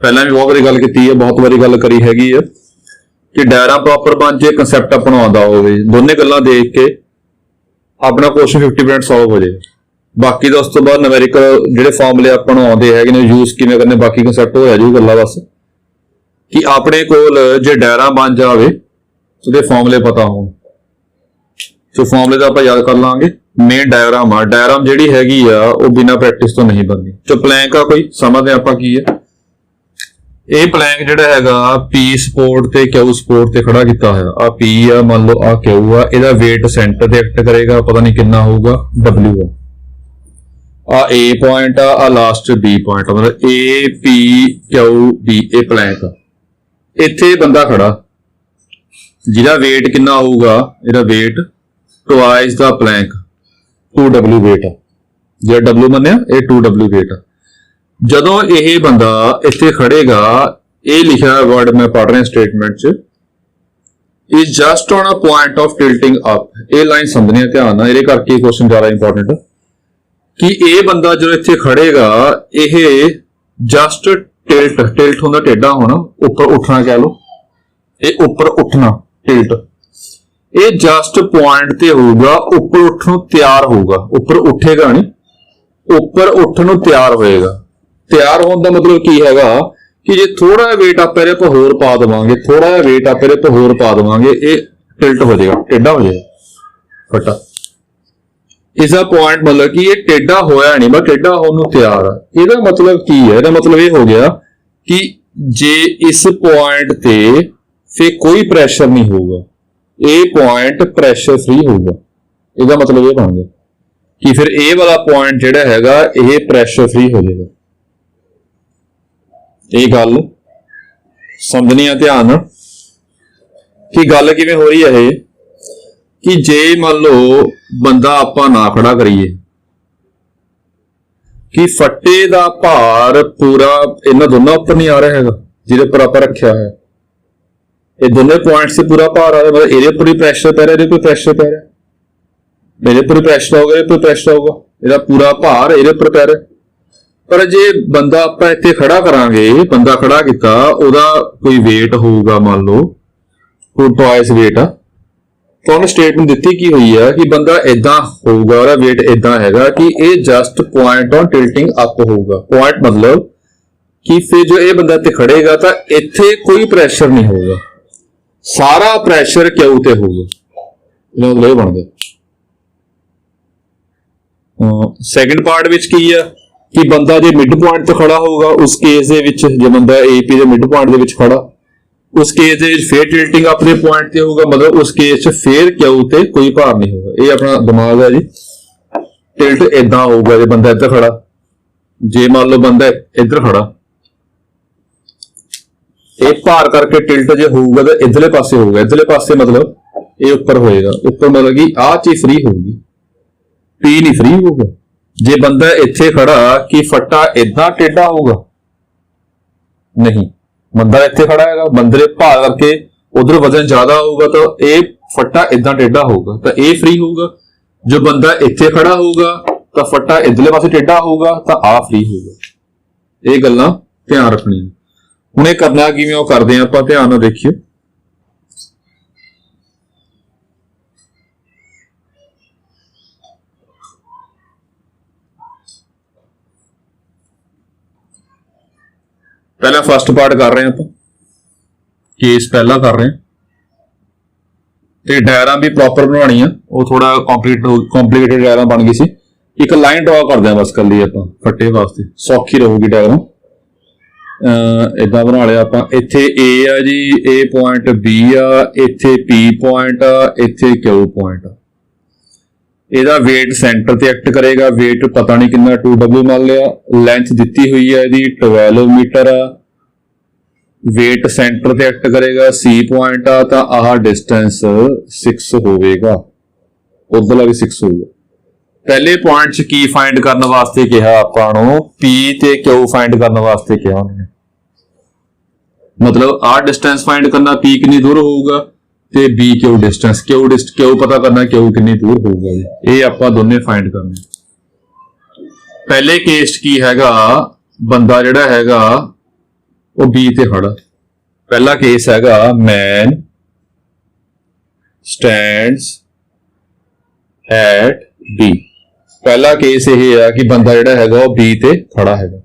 पहला भी बहुत बारी गल की है, बहुत बारी गल करी हैगी है कि डायग्राम प्रॉपर बन जाए, कंसैप्ट अपना आउंदा होवे, दोने गल्लां देख के अपना क्वेश्चन 50% सॉल्व हो जाए। बाकी तो उस तो बाद न्यूमेरिकल जिहड़े फॉर्मूले आपां नूं आउंदे हैगे ने यूज किवें करने, बाकी कंसैप्ट हो जाए गल्लां बस कि अपने कोल जे डायग्राम बन जावे ਉਹਦੇ फॉर्मूले पता होण। सो फॉर्मूले तो आप याद कर लांगे। मेन डायग्राम आ, डायग्राम जिहड़ी हैगी आ वो बिना प्रैक्टिस तो नहीं बननी। जो प्लैंक आ कोई समझदे आपां की है, ਇਹ प्लैंक जिहड़ा हैगा पी सपोर्ट ते क्यू सपोर्ट ते खड़ा कीता होया। आ पी आ, मान लो आ क्यू आ, ਇਹਦਾ वेट सेंटर ते एक्ट करेगा, पता नहीं कितना होगा, डब्ल्यू आ ए पॉइंट आ लास्ट बी पॉइंट, मतलब ए पी क्यू बी, ए प्लैंक आ। ਇੱਥੇ ਬੰਦਾ ਖੜਾ ਜਿਹਦਾ weight ਕਿੰਨਾ ਹੋਊਗਾ, ਇਹਦਾ weight twice ਦਾ प्लैंक 2w weight ਆ, ਜਿਹੜਾ w ਮੰਨਿਆ ਇਹ 2w weight ਆ। ਜਦੋਂ ਇਹ ਬੰਦਾ ਇੱਥੇ ਖੜੇਗਾ, ਇਹ ਲਿਖਿਆ ਵਰਡ ਮੈਂ ਪੜ੍ਹ ਰਿਹਾ ਸਟੇਟਮੈਂਟ 'ਚ, is just on a point of tilting up। ਇਹ ਲਾਈਨ ਸਮਝਣੀ ਧਿਆਨ ਨਾਲ, ਇਹਦੇ ਕਰਕੇ ਕੁਐਸਚਨ ਜ਼ਿਆਦਾ ਇੰਪੋਰਟੈਂਟ ਕਿ ਇਹ ਬੰਦਾ ਜਦੋਂ ਇੱਥੇ ਖੜੇਗਾ, ਇਹ ਜਸਟ ਟਿਲਟ ਹੁੰਦਾ, ਟੇਢਾ ਹੋਣਾ, ਉੱਪਰ ਉੱਠਣਾ ਕਹਿ ਲਓ, ਇਹ ਉੱਪਰ ਉੱਠਣਾ ਟਿਲਟ, ਇਹ ਜਸਟ ਪੁਆਇੰਟ ਤੇ ਹੋਊਗਾ, ਉੱਪਰ ਉੱਠਣ ਨੂੰ ਤਿਆਰ ਹੋਊਗਾ, ਉੱਪਰ ਉੱਠੇਗਾ ਨਹੀਂ, ਉੱਪਰ ਉੱਠਣ ਨੂੰ ਤਿਆਰ ਹੋਏਗਾ। ਤਿਆਰ ਹੋਣ ਦਾ ਮਤਲਬ ਕੀ ਹੈਗਾ ਕਿ ਜੇ ਥੋੜਾ ਜਿਹਾ weight ਆਪਾਂ ਇਹਦੇ ਉੱਪਰ ਹੋਰ ਪਾ ਦੇਵਾਂਗੇ, ਥੋੜਾ ਜਿਹਾ weight ਆਪਾਂ ਇਹਦੇ ਉੱਪਰ ਹੋਰ ਪਾ ਦੇਵਾਂਗੇ, ਇਹ ਟਿਲਟ ਹੋ ਜਾਏਗਾ, ਟੇਢਾ ਹੋ ਜਾਏਗਾ ਫਟਾ। इसका पॉइंट मतलब कि ये टेढ़ा होया नहीं, बस टेढ़ा होने नूं तैयार है। ਇਹਦਾ मतलब की है, ਇਹਦਾ मतलब ये हो गया कि जे इस पॉइंट ते फिर कोई प्रेशर नहीं होगा, ये पॉइंट प्रेशर फ्री होगा। ਇਹਦਾ मतलब ये बन गया कि फिर ये वाला पॉइंट जिहड़ा हैगा ये प्रेशर फ्री हो जाएगा। ये गल समझनी है ध्यान कि गल किवें हो रही है कि जे मान लो बंदा आपां ना खड़ा करिए कि फट्टे दा भार पूरा इन्हां दोनों उपर नहीं आ रहा हैगा, जिहदे पर आपां रखिया है, ये दोनों पॉइंट से पूरा भार आ रहा है, मतलब ਇਹਦੇ ਉੱਪਰ ही प्रेशर पै रहा है, ਇਹਦੇ ਉੱਪਰ प्रेशर पै रहा है, मेरे पर प्रेशर होगा, ਇਹਦੇ ਉੱਪਰ प्रेशर होगा, ਇਹਦਾ पूरा भार ਇਹਦੇ ਉੱਪਰ पै रहा है। पर जे बंदा आपां ਇੱਥੇ खड़ा करांगे, बंदा खड़ा कीता, ਉਹਦਾ कोई वेट होਊਗਾ, मान लो कोई ट्वाइस वेट आ, तो उन्हें स्टेटमेंट दी की हुई है कि बंदा इदा होगा, और वेट इदा है कि ये just point on tilting up होगा। पॉइंट मतलब कि फिर जो ये बंदा इत्थे खड़ेगा तो इत्थे कोई प्रेशर नहीं होगा, सारा प्रेशर क्यू ते होगा। मतलब ये बन गया। सैकेंड पार्ट विच की है कि बंदा जो मिड पॉइंट तो खड़ा होगा, उस केस दे विच जो बंदा ए पी दे मिड पॉइंट दे विच खड़ा, उस केस दे फिर टिल्टिंग अपने पॉइंट ते होगा, मतलब उस केस फिर क्यू ते कोई भार नहीं होगा। ये अपना दिमाग है जी। टिल्ट इदा होगा जो बंदा इधर खड़ा, जे मान लो बंदा इधर खड़ा, ये भार करके टिल्ट जो होगा तो इधरले पासे होगा, इधरले पासे मतलब ये ऊपर होएगा, ऊपर मतलब कि आ चीज फ्री होगी, पी नहीं फ्री होगा। जे बंदा इत्थे खड़ा कि फट्टा इदा टेढ़ा होगा, नहीं, बंदा इत्थे खड़ा है, बंदे भार करके उधर वजन ज्यादा होगा तो ये फट्टा इदा टेढ़ा होगा, तो ये फ्री होगा। जो बंदा इत्थे खड़ा होगा तो फट्टा इधरले पासे टेढ़ा होगा तो आ फ्री होगा। ये गल्लां ध्यान रखनी। हुण ये करना किवें ओह करदे आं आपां, ध्यान नाल देखियो। पहला फर्स्ट पार्ट कर रहे हैं आप, केस पहला कर रहे हैं, तो डायग्राम भी प्रॉपर बनानी है, वो थोड़ा कॉम्प्लीकेटेड डायग्राम बन गई सी। एक लाइन ड्रॉ कर दें बस, कर ली आप फट्टे वास्ते सौखी रहूगी डायग्राम। इदा बना लिया आप, इत्थे ए आ जी, ए पॉइंट बी आ, इत्थे पी पॉइंट आ, इत्थे क्यू पॉइंट आ। ਇਹਦਾ weight सेंटर ਤੇ एक्ट करेगा, weight पता नहीं कितना 2w मान लिया, लेंथ दी हुई है ਇਹਦੀ 12 मीटर आ, weight सेंटर ਤੇ एक्ट करेगा, C पॉइंट आ, तो आह डिस्टेंस 6 होगा, उधरला भी 6 होगा। पहले पॉइंट च की फाइंड करने वास्ते कहा आपां नूं, P ते Q फाइंड करने वास्ते कहा उन्होंने, मतलब आह डिस्टेंस फाइंड करना, P कितनी दूर होगा ਤੇ ਬੀ ਕਿਊ ਡਿਸਟੈਂਸ, ਕਿਊ ਪਤਾ ਕਰਨਾ, ਕਿਊ ਕਿੰਨੀ ਦੂਰ ਹੋਊਗਾ ਜੀ, ਇਹ ਆਪਾਂ ਦੋਨੇ ਫਾਈਂਡ ਕਰਨੇ। ਪਹਿਲੇ ਕੇਸ ਕੀ ਹੈਗਾ, ਬੰਦਾ ਜਿਹੜਾ ਹੈਗਾ ਉਹ ਬੀ ਤੇ ਖੜਾ। ਪਹਿਲਾ ਕੇਸ ਹੈਗਾ ਮੈਨ ਸਟੈਂਡਸ ਐਟ ਬੀ। ਪਹਿਲਾ ਕੇਸ ਇਹ ਆ ਕਿ ਬੰਦਾ ਜਿਹੜਾ ਹੈਗਾ ਉਹ ਬੀ ਤੇ ਖੜਾ ਹੈਗਾ।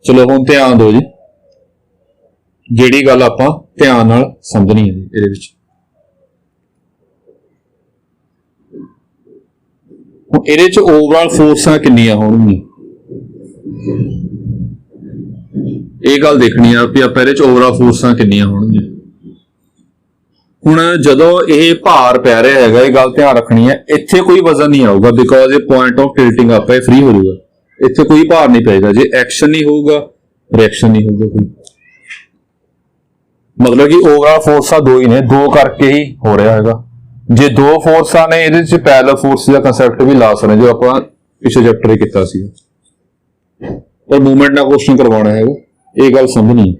ਚਲੋ ਹੁਣ ਧਿਆਨ ਦਿਓ ਜੀ, ਜਿਹੜੀ ਗੱਲ ਆਪਾਂ ਧਿਆਨ ਨਾਲ ਸਮਝਣੀ ਹੈ ਜੀ ਇਹਦੇ ਵਿੱਚ। ਹੁਣ ਇਹਦੇ ਚ ਓਵਰਆਲ ਫੋਰਸਾਂ ਕਿੰਨੀਆਂ ਹੋਣਗੀਆਂ, ਇਹ ਗੱਲ ਦੇਖਣੀ ਆ ਵੀ ਆਪਾਂ ਇਹਦੇ ਚ ਓਵਰਆਲ ਫੋਰਸਾਂ ਕਿੰਨੀਆਂ ਹੋਣਗੀਆਂ। ਹੁਣ ਜਦੋਂ ਇਹ ਭਾਰ ਪੈ ਰਿਹਾ ਹੈਗਾ, ਇਹ ਗੱਲ ਧਿਆਨ ਰੱਖਣੀ ਹੈ, ਇੱਥੇ ਕੋਈ ਵਜ਼ਨ ਨਹੀਂ ਆਊਗਾ ਬਿਕੋਜ਼ ਇਹ ਪੁਆਇੰਟ ਆਫ ਟਿਲਟਿੰਗ ਆਪਾਂ ਇਹ ਫ੍ਰੀ ਹੋ ਜਾਊਗਾ, ਇੱਥੇ ਕੋਈ ਭਾਰ ਨਹੀਂ ਪਏਗਾ। ਜੇ ਐਕਸ਼ਨ ਨਹੀਂ ਹੋਊਗਾ ਰਿਐਕਸ਼ਨ ਨਹੀਂ ਹੋਊਗਾ ਕੋਈ, ਮਤਲਬ ਕਿ ਓਵਰਆਲ ਫੋਰਸਾਂ ਦੋ ਹੀ ਨੇ, ਦੋ ਕਰਕੇ ਹੀ ਹੋ ਰਿਹਾ ਹੈਗਾ। ਜੇ ਦੋ ਫੋਰਸਾਂ ਨੇ ਇਹਦੇ ਚ ਪੈਰਲਲ ਫੋਰਸ ਦਾ ਕਨਸੈਪਟ ਵੀ ਲਾ ਸਕਦੇ ਜੋ ਆਪਾਂ ਪਿਛਲੇ ਚੈਪਟਰ ਕੀਤਾ ਸੀਗਾ, ਪਰ ਮੂਵਮੈਂਟ ਨਾਲ ਕੁਐਸਚਨ ਕਰਵਾਉਣਾ ਹੈਗਾ। ਇਹ ਗੱਲ ਸਮਝਣੀ ਹੈ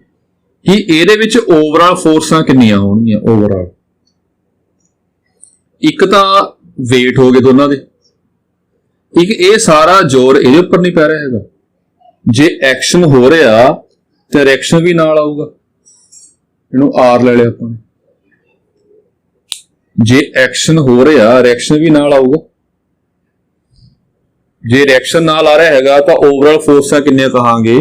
ਕਿ ਇਹਦੇ ਵਿੱਚ ਓਵਰਆਲ ਫੋਰਸਾਂ ਕਿੰਨੀਆਂ ਹੋਣਗੀਆਂ। ਓਵਰਆਲ ਇੱਕ ਤਾਂ weight ਹੋ ਗਏ ਦੋਨਾਂ ਦੇ, ਇੱਕ ਇਹ ਸਾਰਾ ਜ਼ੋਰ ਇਹਦੇ ਉੱਪਰ ਨਹੀਂ ਪੈ ਰਿਹਾ ਹੈਗਾ। ਜੇ ਐਕਸ਼ਨ ਹੋ ਰਿਹਾ ਤੇ ਰਿਐਕਸ਼ਨ ਵੀ ਨਾਲ ਆਊਗਾ, ਇਹਨੂੰ ਆਰ ਲੈ ਲਿਆ ਆਪਾਂ ਨੇ। ਜੇ ਐਕਸ਼ਨ ਹੋ ਰਿਹਾ ਰਿਐਕਸ਼ਨ ਵੀ ਨਾਲ ਆਊਗਾ, ਜੇ ਰਿਐਕਸ਼ਨ ਨਾਲ ਆ ਰਿਹਾ ਹੈਗਾ ਤਾਂ ਓਵਰਆਲ ਫੋਰਸਾਂ ਕਿੰਨੀਆਂ ਕਹਾਂਗੇ।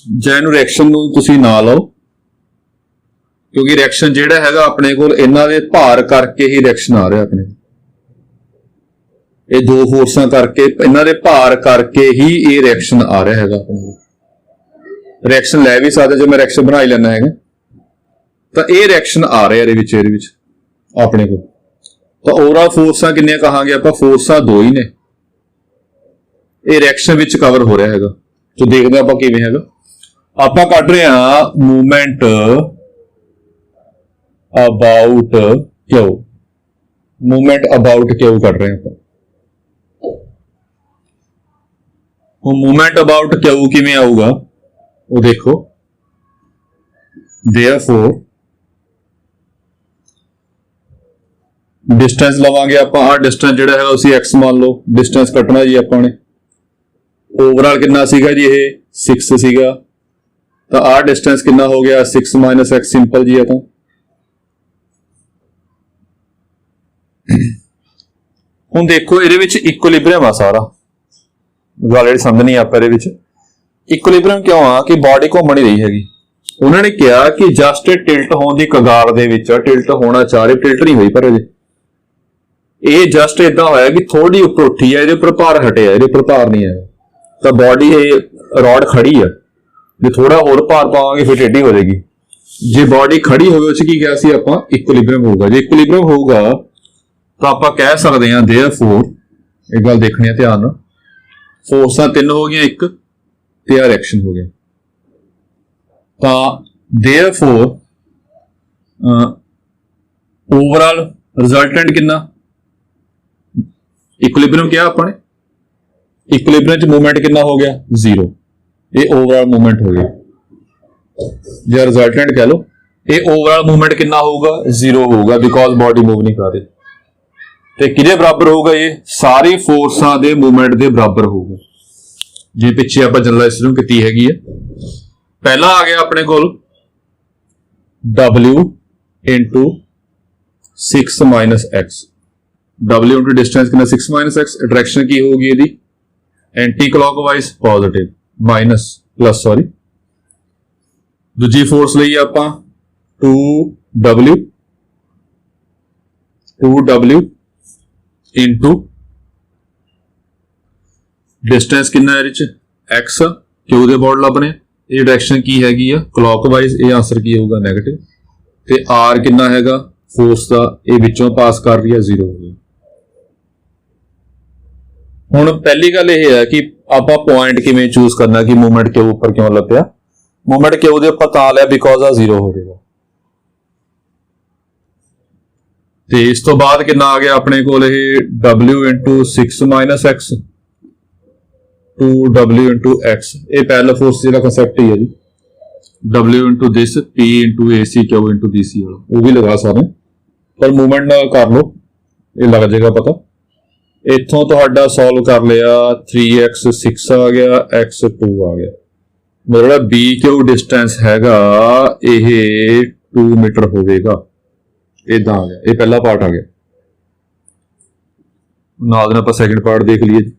ਜੇ ਇਹਨੂੰ ਰਿਐਕਸ਼ਨ ਨੂੰ ਤੁਸੀਂ ਨਾ ਲਓ, ਕਿਉਂਕਿ ਰਿਐਕਸ਼ਨ ਜਿਹੜਾ ਹੈਗਾ ਆਪਣੇ ਕੋਲ ਇਹਨਾਂ ਦੇ ਭਾਰ ਕਰਕੇ ਹੀ ਰਿਐਕਸ਼ਨ ਆ ਰਿਹਾ ਆਪਣੇ, ਇਹ ਦੋ ਫੋਰਸਾਂ ਕਰਕੇ, ਇਹਨਾਂ ਦੇ ਭਾਰ ਕਰਕੇ ਹੀ ਇਹ ਰਿਐਕਸ਼ਨ ਆ ਰਿਹਾ ਹੈਗਾ ਆਪਣੇ ਕੋਲ। ਰਿਐਕਸ਼ਨ ਲੈ ਵੀ ਸਕਦੇ, ਜੇ ਮੈਂ ਰਿਐਕਸ਼ਨ ਬਣਾ ਹੀ ਲੈਣਾ ਹੈਗਾ ਤਾਂ ਇਹ ਰਿਐਕਸ਼ਨ ਆ ਰਿਹਾ ਇਹਦੇ ਵਿੱਚ ਆਪਣੇ ਕੋਲ। ਤਾਂ ਓਵਰਆਲ ਫੋਰਸਾਂ ਕਿੰਨੀਆਂ ਕਹਾਂਗੇ ਆਪਾਂ, ਫੋਰਸਾਂ ਦੋ ਹੀ ਨੇ, ਇਹ ਰਿਐਕਸ਼ਨ ਵਿੱਚ ਕਵਰ ਹੋ ਰਿਹਾ ਹੈਗਾ। ਤੇ ਦੇਖਦੇ ਆਪਾਂ ਕਿਵੇਂ ਹੈਗਾ। ਆਪਾਂ ਕੱਢ ਰਹੇ ਹਾਂ movement about Q, movement about Q ਕੱਢ ਰਹੇ ਹਾਂ ਆਪਾਂ। ਉਹ ਮੂਵਮੈਂਟ ਅਬਾਊਟ ਕਿਊ ਕਿਵੇਂ ਆਊਗਾ ਉਹ ਦੇਖੋ। therefore डिस्टेंस लवांगे ਆਪਾਂ, ਆ डिस्टेंस ਜਿਹੜਾ ਹੈ ਉਸੇ x ਮੰਨ ਲਓ, डिस्टेंस ਕੱਟਣਾ ਜੀ ਆਪਾਂ ਨੇ। ਓਵਰਆਲ ਕਿੰਨਾ ਸੀਗਾ ਜੀ, ਇਹ 6 ਸੀਗਾ, ਤਾਂ ਆ डिस्टेंस ਕਿੰਨਾ ਹੋ ਗਿਆ 6 - x, ਸਿੰਪਲ ਜੀ। ਆ ਤਾਂ ਹੁਣ ਦੇਖੋ ਇਹਦੇ ਵਿੱਚ ਇਕੁਇਲਿਬਰੀਅਮ ਆ ਸਾਰਾ, ਗੱਲ ਜਿਹੜੀ ਸਮਝਣੀ ਆਪਾਂ ਇਹਦੇ ਵਿੱਚ। ਇਕੁਇਲਿਬਰੀਅਮ ਕਿਉਂ ਆ ਕਿ ਬਾਡੀ ਘੁੰਮ ਨਹੀਂ ਰਹੀ ਹੈਗੀ। ਉਹਨਾਂ ਨੇ ਕਿਹਾ ਕਿ ਜਸਟ ਟਿਲਟ ਹੋਣ ਦੀ ਕਗਾਰ ਦੇ ਵਿੱਚ, ਟਿਲਟ ਹੋਣਾ ਚਾਹ ਰਹੀ, ਟਿਲਟ ਨਹੀਂ ਹੋਈ ਪਰ ਅਜੇ ਇਹ ਜਸਟ ਇਦਾਂ ਹੋਇਆ ਕਿ ਥੋੜੀ ਉੱਪਰ ਉੱਠੀ ਹੈ, ਇਹਦੇ ਉੱਪਰ ਭਾਰ ਹਟਿਆ, ਇਹਦੇ ਉੱਪਰ ਭਾਰ ਨਹੀਂ ਹੈ, ਤਾਂ ਬਾਡੀ ਇਹ ਰੋਡ ਖੜੀ ਆ। ਜੇ ਥੋੜਾ ਹੋਰ ਭਾਰ ਪਾਵਾਂਗੇ ਫਿਰ ਟੇਢੀ ਹੋ ਜਾਏਗੀ। ਜੇ ਬਾਡੀ ਖੜੀ ਹੋਵੇ ਉਹ 'ਚ ਕੀ ਕਿਹਾ ਸੀ ਆਪਾਂ, ਇਕੁਇਲਿਬਰੀਅਮ ਹੋਊਗਾ। ਜੇ ਇਕੁਇਲਿਬਰੀਅਮ ਹੋਊਗਾ ਤਾਂ ਆਪਾਂ ਕਹਿ ਸਕਦੇ ਹਾਂ therefore, ਇਹ ਗੱਲ ਦੇਖਣੀ ਹੈ ਧਿਆਨ ਨਾਲ, ਫੋਰਸਾਂ ਤਿੰਨ ਹੋ ਗਈਆਂ, ਇੱਕ ਤੇ ਆ ਰਿਐਕਸ਼ਨ ਹੋ ਗਿਆ। ਤਾਂ therefore ਓਵਰਆਲ ਰਿਜ਼ਲਟੈਂਟ ਕਿੰਨਾ, ਇਕੁਇਲਿਬਰੀਅਮ ਕਿਹਾ ਆਪਾਂ ਨੇ, ਇਕੁਇਲਿਬਰੀਅਮ ਚ ਮੂਵਮੈਂਟ ਕਿੰਨਾ ਹੋ ਗਿਆ 0, ਇਹ ਓਵਰਆਲ ਮੂਵਮੈਂਟ ਹੋ ਗਿਆ। ਜਾਂ ਰਿਜ਼ਲਟੈਂਟ ਕਹਿ ਲਓ, ਇਹ ਓਵਰਆਲ ਮੂਵਮੈਂਟ ਕਿੰਨਾ ਹੋਊਗਾ 0 ਹੋਊਗਾ ਬਿਕੋਜ਼ ਬਾਡੀ ਮੂਵ ਨਹੀਂ ਕਰ ਰਹੀ। ਤੇ ਕਿਹਦੇ ਬਰਾਬਰ ਹੋਊਗਾ, ਇਹ ਸਾਰੀ ਫੋਰਸਾਂ ਦੇ ਮੂਵਮੈਂਟ ਦੇ ਬਰਾਬਰ ਹੋਊਗਾ। ਜੇ ਪਿੱਛੇ ਆਪਾਂ ਜਨਰਲਾਈਜ਼ ਨੂੰ ਕੀਤੀ ਹੈਗੀ ਹੈ, ਪਹਿਲਾ ਆ ਗਿਆ ਆਪਣੇ ਕੋਲ W into 6 - x, W into distance कितना 6 - x, डायरेक्शन की होगी यदि anti clockwise positive minus plus sorry. दूजी फोर्स ਲਈ ਆਪਾਂ 2W into डिस्टेंस कितना है रिच x, क्यों ਦੇ ਬੋਰਡ ਲੱਭਣੇ, ਇਹ ਡਾਇਰੈਕਸ਼ਨ ਕੀ ਹੈਗੀ ਆ ਕਲੌਕਵਾਈਜ਼, ਇਹ ਆਨਸਰ ਕੀ ਹੋਊਗਾ ਨੈਗੇਟਿਵ। ਤੇ r ਕਿੰਨਾ ਹੈਗਾ ਫੋਰਸ ਦਾ, ਇਹ ਵਿੱਚੋਂ ਪਾਸ ਕਰ ਰਹੀ ਹੈ 0 ਹੋ ਗਿਆ। ਹੁਣ ਪਹਿਲੀ ਗੱਲ ਇਹ ਹੈ ਕਿ ਆਪਾਂ ਪੁਆਇੰਟ ਕਿਵੇਂ ਚੂਜ਼ ਕਰਨਾ ਕਿ ਮੂਵਮੈਂਟ ਕਿਉਂ ਉੱਪਰ ਕਿਉਂ ਲੱਭਿਆ। ਮੂਵਮੈਂਟ ਕਿਉਂ ਦੇ ਉੱਪਰ ਤਾਂ ਲਿਆ ਬਿਕੋਜ਼ ਆ 0 ਹੋ ਜਾਏਗਾ। ਤੇ ਇਸ ਤੋਂ ਬਾਅਦ ਕਿੰਨਾ ਆ ਗਿਆ ਆਪਣੇ ਕੋਲ, ਇਹ W into 6 - x 2W into x, ये पैरेलल फोर्स का कंसैप्ट ही है जी। W into this, P into AC, Q into DC वाला वो भी लगा सकते, पर मूवमेंट ना कर लो, ये लग जाएगा पता। इथों तुहाडा सॉल्व कर लिया 3x 6 आ गया, x 2 आ गया, मतलब बी क्यू डिस्टेंस हैगा ये 2 मीटर होगा, इदा आ गया। ये पहला पार्ट आ गया। नाल दिन आपां सैकंड पार्ट देख लीए।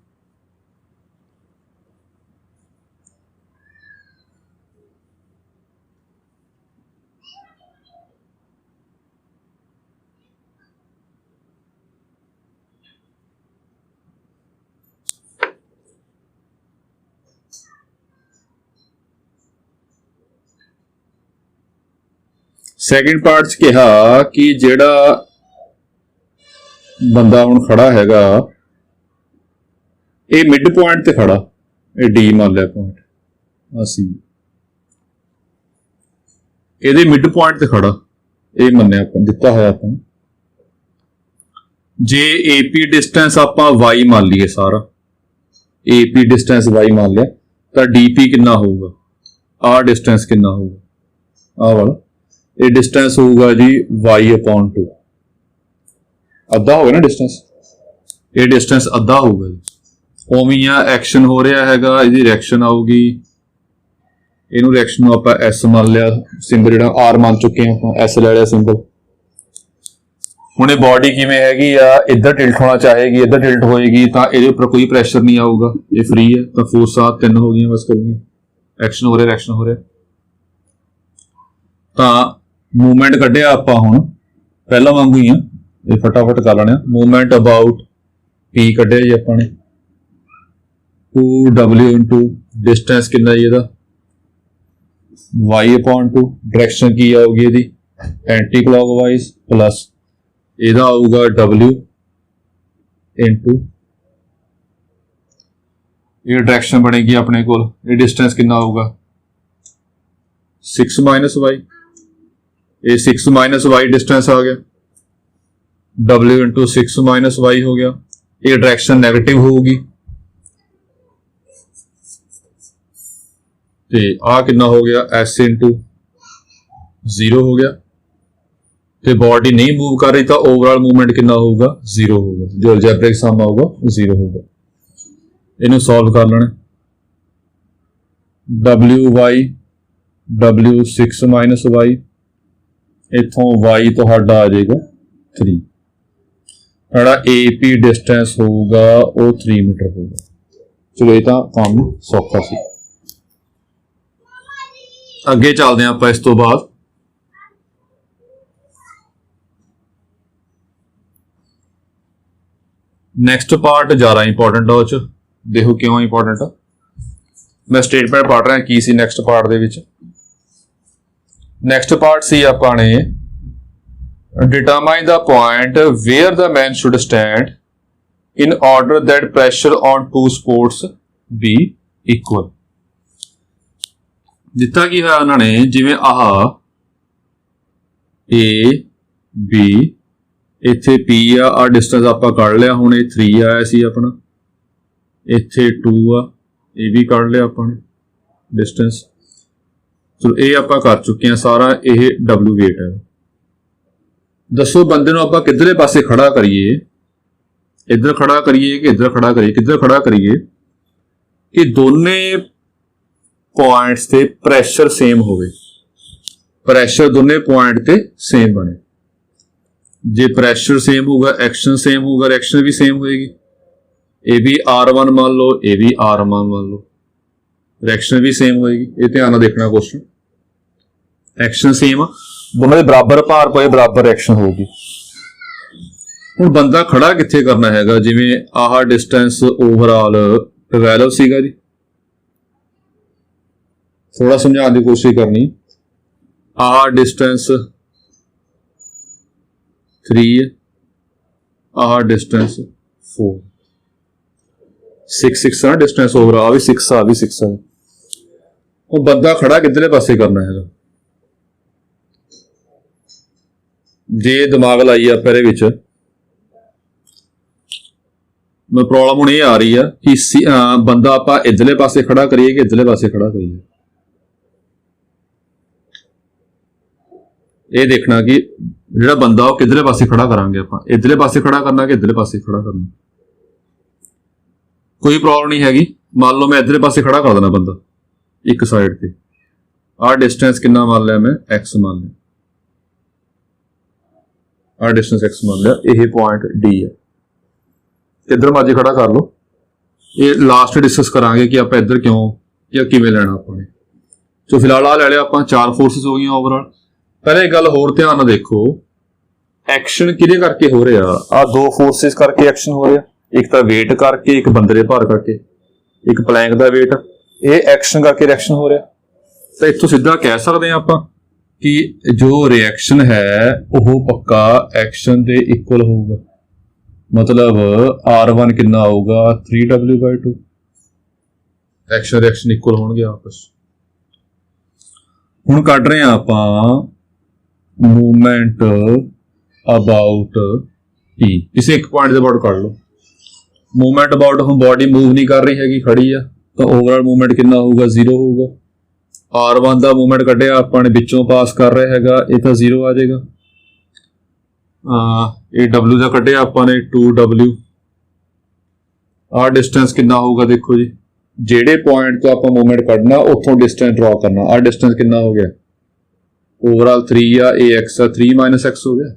सैकंड पार्ट च कहा कि जेड़ा बंदा हुण खड़ा हैगा ये मिड पॉइंट ते खड़ा, ये डी मान लिया पॉइंट, असी ये मिड पॉइंट ते खड़ा, ये मन्निया आपां, दिता होया आपां। जे एपी डिस्टेंस आपां वाई मान लीए, सारा एपी डिस्टेंस वाई मान लिया, तो डीपी कितना होगा, आ डिस्टेंस कितना होगा, आ वाला ये डिस्टेंस होगा जी y/2, अद्धा होगा ना डिस्टेंस, ये डिस्टेंस अद्धा होगा जी। उवें आ एक्शन हो रहा हैगा, इसकी रिएक्शन आऊगी, इनू रिएक्शन नूं आपां S मान लिया, सिंबल जिहड़ा R मान चुके हैं आपां, S ले लिया सिंबल। हुण बॉडी किवें हैगी आ, इधर टिल्ट होना चाहेगी, इधर टिल्ट होएगी, तो इहदे उपर कोई प्रैशर नहीं आऊगा, ये फ्री है, तो फोर्स आ 3 हो गई बस करनी, एक्शन हो रहा, रिएक्शन हो रहा। तो मूवमेंट कढ़िया आपां हुण पहला वांगू ही आ, ये फटाफट कर लेने। मूवमेंट अबाउट P कढ़िया जी आपां ने, 2W इंटू डिस्टेंस कितना जी इहदा y/2, डायरेक्शन की आऊगी इहदी एंटी क्लॉकवाइज, प्लस इहदा आऊगा W इंटू ये डायरेक्शन बनेगी अपने कोल, ये डिस्टेंस कितना होगा 6 माइनस y, ये 6 माइनस वाई डिस्टेंस आ गया, W इंटू 6 माइनस वाई हो गया, ये डायरेक्शन नेगेटिव होगी, ते आ कितना हो गया S इंटू 0 हो गया, ते बॉडी नहीं मूव कर रही तो ओवरऑल मूवमेंट कितना होगा 0 होगा, जो अलजेब्रिक सम आऊगा 0 होगा। इन्हें सॉल्व कर लेना, W 6 माइनस वाई, इथों y तुहाडा आ जाएगा 3, जिहड़ा AP डिस्टेंस होगा वो 3 मीटर होगा। चलो ये तो काम सौखा सी। अगे चलते हैं आप इस तो बाद नैक्सट पार्ट ज़्यादा इंपॉर्टेंट है, उस देखो क्यों इंपॉर्टेंट है। मैं स्टेटमेंट पढ़ रहा की सी नैक्सट पार्ट दे विच। नैक्सट पार्ट सी आपां ने determine the point where the man should stand in order that pressure on two sports be equal. जिता कि है उन्होंने जिवें आह ए बी इत्थे P आ डिस्टेंस आपां कढ लिया, हुण ये 3 आया सी अपना, इत्थे 2 आ, ये भी कढ लिया आपां ने डिस्टेंस। चलो ये आपां कर चुके हैं सारा, ये W वेट है। दसो बंदे नूं आपां किधरे पासे खड़ा करिए, इधर खड़ा करिए कि इधर खड़ा करिए, किधर खड़ा करिए कि दोने पॉइंट्स ते प्रैशर सेम होवे, प्रैशर दोने पॉइंट ते सेम बने। जे प्रैशर सेम होगा एक्शन सेम होगा, रिएक्शन भी सेम होएगी। ये भी R1 मान लो, ये भी R1 मान लो, रिएक्शन भी सेम होएगी। ये ध्यान देखना क्वेश्चन, एक्शन सेम आ, दोनों के बराबर भार पे बराबर रिएक्शन होगी। हुण बंदा खड़ा कित्थे करना हैगा, जिवें आह डिस्टेंस ओवरऑल 12 सीगा जी, थोड़ा समझाने की कोशिश करनी। आह डिस्टेंस 3 है, आह डिस्टेंस 4, 6 है डिस्टेंस ओवरऑल, आ भी 6 आ भी 6 है। वो बंदा खड़ा किधरे पासे करना हैगा, जे दिमाग लाइए आप इहदे विच ਮੈਂ ਪ੍ਰੋਬਲਮ ਹੁਣ ਇਹ ਆ ਰਹੀ ਆ ਕਿ ਬੰਦਾ ਆਪਾਂ ਇੱਧਰਲੇ ਪਾਸੇ ਖੜਾ ਕਰੀਏ ਕਿ ਇੱਧਰਲੇ ਪਾਸੇ ਖੜਾ ਕਰੀਏ। ਇਹ ਦੇਖਣਾ ਕਿ ਜਿਹੜਾ ਬੰਦਾ ਉਹ ਕਿੱਧਰਲੇ ਪਾਸੇ ਖੜਾ ਕਰਾਂਗੇ ਆਪਾਂ, ਇੱਧਰਲੇ ਪਾਸੇ ਖੜਾ ਕਰਨਾ ਕਿ ਇੱਧਰਲੇ ਪਾਸੇ ਖੜਾ ਕਰਨਾ। ਕੋਈ ਪ੍ਰੋਬਲਮ ਨਹੀਂ ਹੈਗੀ। ਮੰਨ ਲਓ ਮੈਂ ਇੱਧਰਲੇ ਪਾਸੇ ਖੜਾ ਕਰ ਦੇਣਾ ਬੰਦਾ ਇੱਕ ਸਾਈਡ ਤੇ। ਆਹ ਡਿਸਟੈਂਸ ਕਿੰਨਾ ਮੰਨ ਲਿਆ ਮੈਂ, x ਮੰਨ ਲਿਆ। ਆਹ ਡਿਸਟੈਂਸ x ਮੰਨ ਲਿਆ। ਇਹ ਪੁਆਇੰਟ D ਹੈ। ਇੱਧਰ ਮਰਜ਼ੀ ਖੜਾ ਕਰ ਲਓ। ਇਹ ਲਾਸਟ ਡਿਸਕਸ ਕਰਾਂਗੇ ਕਿ ਆਪਾਂ ਇੱਧਰ ਕਿਉਂ ਜਾਂ ਕਿਵੇਂ ਲੈਣਾ ਆਪਾਂ ਨੇ। ਸੋ ਫਿਲਹਾਲ ਆ ਲੈ ਲਿਆ ਆਪਾਂ, 4 ਫੋਰਸਿਸ ਹੋ ਗਈਆਂ ਓਵਰਆਲ। ਪਹਿਲੇ ਇੱਕ ਗੱਲ ਹੋਰ ਧਿਆਨ ਨਾਲ ਦੇਖੋ, ਐਕਸ਼ਨ ਕਿਹਦੇ ਕਰਕੇ ਹੋ ਰਿਹਾ। ਆਹ 2 ਫੋਰਸਿਸ ਕਰਕੇ ਐਕਸ਼ਨ ਹੋ ਰਿਹਾ। ਇੱਕ ਤਾਂ weight ਕਰਕੇ, ਇੱਕ ਬੰਦੇ ਦੇ ਭਾਰ ਕਰਕੇ, ਇੱਕ ਪਲੈਂਕ ਦਾ weight। ਇਹ ਐਕਸ਼ਨ ਕਰਕੇ ਰਿਐਕਸ਼ਨ ਹੋ ਰਿਹਾ। ਤਾਂ ਇੱਥੋਂ ਸਿੱਧਾ ਕਹਿ ਸਕਦੇ ਹਾਂ ਆਪਾਂ ਕਿ ਜੋ ਰਿਐਕਸ਼ਨ ਹੈ ਉਹ ਪੱਕਾ ਐਕਸ਼ਨ ਦੇ ਇਕੁਅਲ ਹੋਊਗਾ। ਮਤਲਬ R1 ਕਿੰਨਾ ਹੋਊਗਾ, 3W/2। ਐਕਸ਼ਨ ਰਿਐਕਸ਼ਨ ਇਕੁਅਲ ਹੋਣਗੇ ਆਪਸ। ਹੁਣ ਕੱਢ ਰਹੇ ਹਾਂ ਆਪਾਂ ਮੂਵਮੈਂਟ ਅਬਾਊਟ P। ਕਿਸੇ ਇੱਕ ਪੁਆਇੰਟ ਦੇ ਅਬਾਊਟ ਕੱਢ ਲਓ। ਮੂਵਮੈਂਟ ਅਬਾਊਟ, ਹੁਣ ਬੋਡੀ ਮੂਵ ਨਹੀਂ ਕਰ ਰਹੀ ਹੈਗੀ, ਖੜੀ ਆ, ਤਾਂ ਓਵਰਆਲ ਮੂਵਮੈਂਟ ਕਿੰਨਾ ਹੋਊਗਾ, 0 ਹੋਊਗਾ। R1 ਦਾ ਮੂਵਮੈਂਟ ਕੱਢਿਆ ਆਪਾਂ ਨੇ, ਵਿੱਚੋਂ ਪਾਸ ਕਰ ਰਿਹਾ ਹੈਗਾ, ਇਹ ਤਾਂ 0 ਆ ਜਾਏਗਾ। ਇਹ W ਦਾ ਕੱਢਿਆ ਆਪਾਂ ਨੇ, 2W। ਆਹ ਡਿਸਟੈਂਸ ਕਿੰਨਾ ਹੋਊਗਾ ਦੇਖੋ ਜੀ, ਜਿਹੜੇ ਪੁਆਇੰਟ ਤੋਂ ਆਪਾਂ ਮੂਵਮੈਂਟ ਕੱਢਣਾ ਉੱਥੋਂ ਡਿਸਟੈਂਸ ਡਰਾ ਕਰਨਾ। ਆਹ ਡਿਸਟੈਂਸ ਕਿੰਨਾ ਹੋ ਗਿਆ, ਓਵਰਆਲ 3 ਆ, ਇਹ x ਆ, 3 - x ਹੋ ਗਿਆ।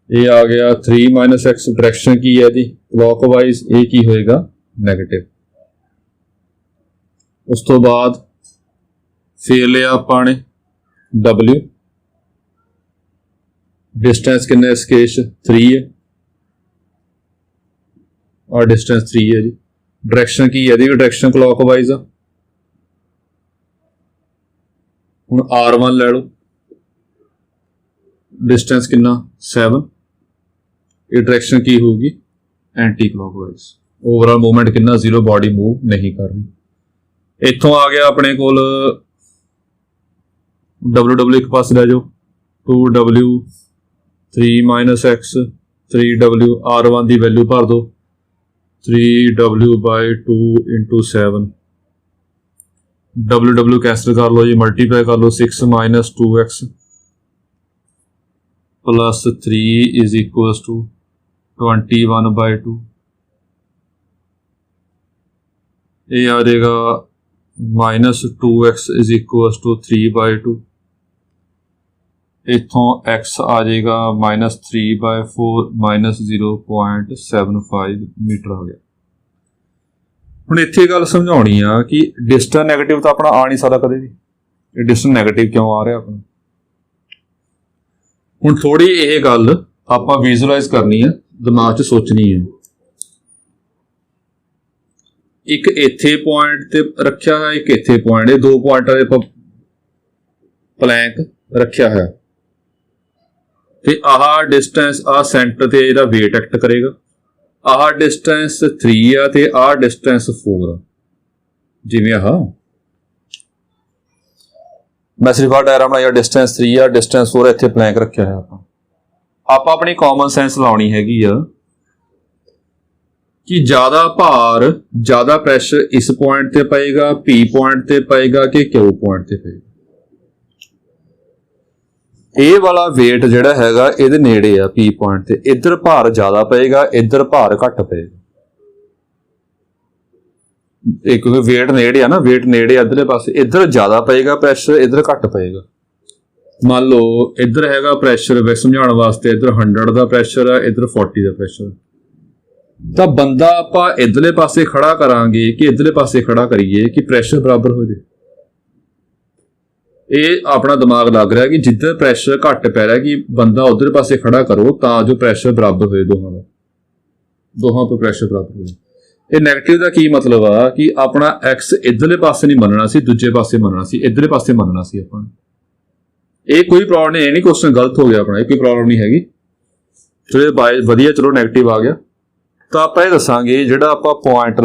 ਇਹ ਆ ਗਿਆ 3 - x। ਡਾਇਰੈਕਸ਼ਨ ਕੀ ਹੈ ਜੀ, ਕਲੌਕਵਾਈਜ਼। ਇਹ ਕੀ ਹੋਏਗਾ, ਨੈਗੇਟਿਵ। ਉਸ ਤੋਂ ਬਾਅਦ ਫੇਰ ਲਿਆ ਆਪਾਂ ਨੇ W। डिस्टेंस कितना इस केस 3 है और डिस्टेंस 3 है जी। डायरेक्शन की है, डायरेक्शन क्लॉकवाइज आ। हुण R1 ले लो, डिस्टेंस कितना 7। ये डायरेक्शन की होगी एंटी क्लॉकवाइज। ओवरऑल मूवमेंट कितना 0, बॉडी मूव नहीं कर रही। इत्थों आ गया अपने कोल W एक पास ले जाओ, 2W 3 - x 3W। R1 की वैल्यू भर दो, 3W/2 × 7। W कैंसल कर लो जी, मल्टीप्लाई कर लो। 6 - 2x + 3 = 21/2। ये आ जाएगा -2x = 3/2। इथों x आ जाएगा -3/4 -0.75 मीटर आ गया। हुण इत्थे गल समझाउणी आ कि डिस्टेंस नैगेटिव तो अपना आ नहीं सकदा कदे भी। ये डिस्टेंस नैगेटिव क्यों आ रहा अपना। हुण थोड़ी ये गल आपां विजुअलाइज करनी है, दिमाग 'च सोचनी है। एक इत्थे पॉइंट ते रखिया है, एक इत्थे पॉइंट, ये 2 पॉइंटां दे प्लैंक रखिया है। ਤੇ ਆਹ ਡਿਸਟੈਂਸ ਆ ਸੈਂਟਰ ਤੇ ਇਹਦਾ weight ਐਕਟ ਕਰੇਗਾ। ਆਹ ਡਿਸਟੈਂਸ 3 ਆ ਤੇ ਆਹ ਡਿਸਟੈਂਸ 4 ਆ। ਜਿਵੇਂ ਆਹ ਮੈਂ ਸਿਰਫ ਆ ਡਾਇਗਰਾਮ ਬਣਾਇਆ, ਡਿਸਟੈਂਸ 3 ਆ, ਡਿਸਟੈਂਸ 4 ਇੱਥੇ ਪਲੈਂਕ ਰੱਖਿਆ ਹੈ। ਆਪਾਂ ਆਪਣੀ ਕਾਮਨ ਸੈਂਸ ਲਾਉਣੀ ਹੈਗੀ ਆ ਕਿ ਜ਼ਿਆਦਾ ਭਾਰ, ਜ਼ਿਆਦਾ ਪ੍ਰੈਸ਼ਰ ਇਸ ਪੁਆਇੰਟ ਤੇ ਪਏਗਾ, P ਪੁਆਇੰਟ ਤੇ ਪਏਗਾ ਕਿ Q ਪੁਆਇੰਟ ਤੇ ਪਏਗਾ। ਇਹ ਵਾਲਾ weight ਜਿਹੜਾ ਹੈਗਾ ਇਹਦੇ ਨੇੜੇ ਆ P ਪੁਆਇੰਟ ਤੇ। ਇੱਧਰ ਭਾਰ ਜ਼ਿਆਦਾ ਪਏਗਾ, ਇੱਧਰ ਭਾਰ ਘੱਟ ਪਏਗਾ। ਇਹ ਕਿਉਂਕਿ weight ਨੇੜੇ ਆ ਨਾ, weight ਨੇੜੇ ਇੱਧਰਲੇ ਪਾਸੇ, ਇੱਧਰ ਜ਼ਿਆਦਾ ਪਏਗਾ ਪ੍ਰੈਸ਼ਰ, ਇੱਧਰ ਘੱਟ ਪਏਗਾ। ਮੰਨ ਲਓ ਇੱਧਰ ਹੈਗਾ ਪ੍ਰੈਸ਼ਰ, ਸਮਝਾਉਣ ਵਾਸਤੇ ਇੱਧਰ 100 ਦਾ ਪ੍ਰੈਸ਼ਰ ਆ, ਇੱਧਰ 40 ਦਾ ਪ੍ਰੈਸ਼ਰ। ਤਾਂ ਬੰਦਾ ਆਪਾਂ ਇੱਧਰਲੇ ਪਾਸੇ ਖੜਾ ਕਰਾਂਗੇ ਕਿ ਇੱਧਰਲੇ ਪਾਸੇ ਖੜਾ ਕਰੀਏ ਕਿ ਪ੍ਰੈਸ਼ਰ ਬਰਾਬਰ ਹੋ ਜਾਏ। ਇਹ ਆਪਣਾ ਦਿਮਾਗ ਲੱਗ ਰਿਹਾ ਕਿ ਜਿੱਧਰ ਪ੍ਰੈਸ਼ਰ ਘੱਟ ਪੈ ਰਿਹਾ ਕਿ ਬੰਦਾ ਉਧਰ ਪਾਸੇ ਖੜਾ ਕਰੋ ਤਾਂ ਜੋ ਪ੍ਰੈਸ਼ਰ ਬਰਾਬਰ ਹੋਏ, ਦੋਹਾਂ ਤੋਂ ਪ੍ਰੈਸ਼ਰ ਬਰਾਬਰ ਹੋਏ। ਇਹ ਨੈਗੇਟਿਵ ਦਾ ਕੀ ਮਤਲਬ ਆ ਕਿ ਆਪਣਾ x ਇੱਧਰਲੇ ਪਾਸੇ ਨਹੀਂ ਮੰਨਣਾ ਸੀ, ਦੂਜੇ ਪਾਸੇ ਮੰਨਣਾ ਸੀ, ਇੱਧਰਲੇ ਪਾਸੇ ਮੰਨਣਾ ਸੀ ਆਪਾਂ ਨੇ। ਇਹ ਕੋਈ ਪ੍ਰੋਬਲਮ ਨਹੀਂ, ਇਹ ਨਹੀਂ ਕੁਐਸਚਨ ਗਲਤ ਹੋ ਗਿਆ ਆਪਣਾ, ਇਹ ਕੋਈ ਪ੍ਰੋਬਲਮ ਨਹੀਂ ਹੈਗੀ। ਚਲੋ ਵਧੀਆ, ਚਲੋ ਨੈਗੇਟਿਵ ਆ ਗਿਆ। ਤਾਂ ਆਪਾਂ ਇਹ ਦੱਸਾਂਗੇ ਜਿਹੜਾ ਆਪਾਂ ਪੁਆਇੰਟ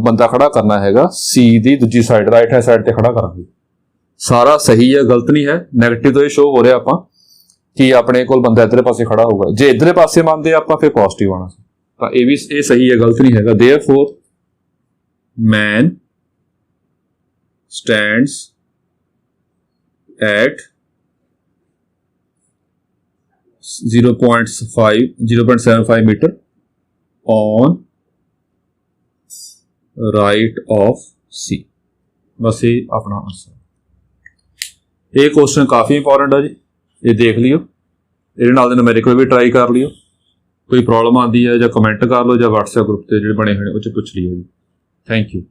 ਬੰਦਾ ਖੜਾ ਕਰਨਾ ਹੈਗਾ C ਦੀ ਦੂਜੀ ਸਾਈਡ, ਰਾਈਟ ਹੈਂਡ ਸਾਈਡ ਤੇ ਖੜਾ ਕਰਾਂਗੇ। ਸਾਰਾ ਸਹੀ ਹੈ, ਗਲਤ ਨਹੀਂ ਹੈ। ਨੈਗੇਟਿਵ ਤੋਂ ਇਹ ਸ਼ੋ ਹੋ ਰਿਹਾ ਆਪਾਂ ਕਿ ਆਪਣੇ ਕੋਲ ਬੰਦਾ ਇੱਧਰਲੇ ਪਾਸੇ ਖੜਾ ਹੋਊਗਾ। ਜੇ ਇੱਧਰਲੇ ਪਾਸੇ ਮੰਨਦੇ ਆਪਾਂ ਫਿਰ ਪੋਜ਼ਿਟਿਵ ਆਉਣਾ ਸੀ। ये सही है, गलत नहीं है। Therefore man stands at 0.75 metre on right of C. बस ये अपना आंसर। ये क्वेश्चन काफ़ी इंपॉर्टेंट है जी, ये देख लियो, ये नाल न्यूमेरिकल भी ट्राई कर लियो। कोई प्रॉब्लम आती है ਜਾਂ कमेंट कर लो, ਜਾਂ WhatsApp ग्रुप से जो बने हुए उस पूछ लियो जी। Thank you.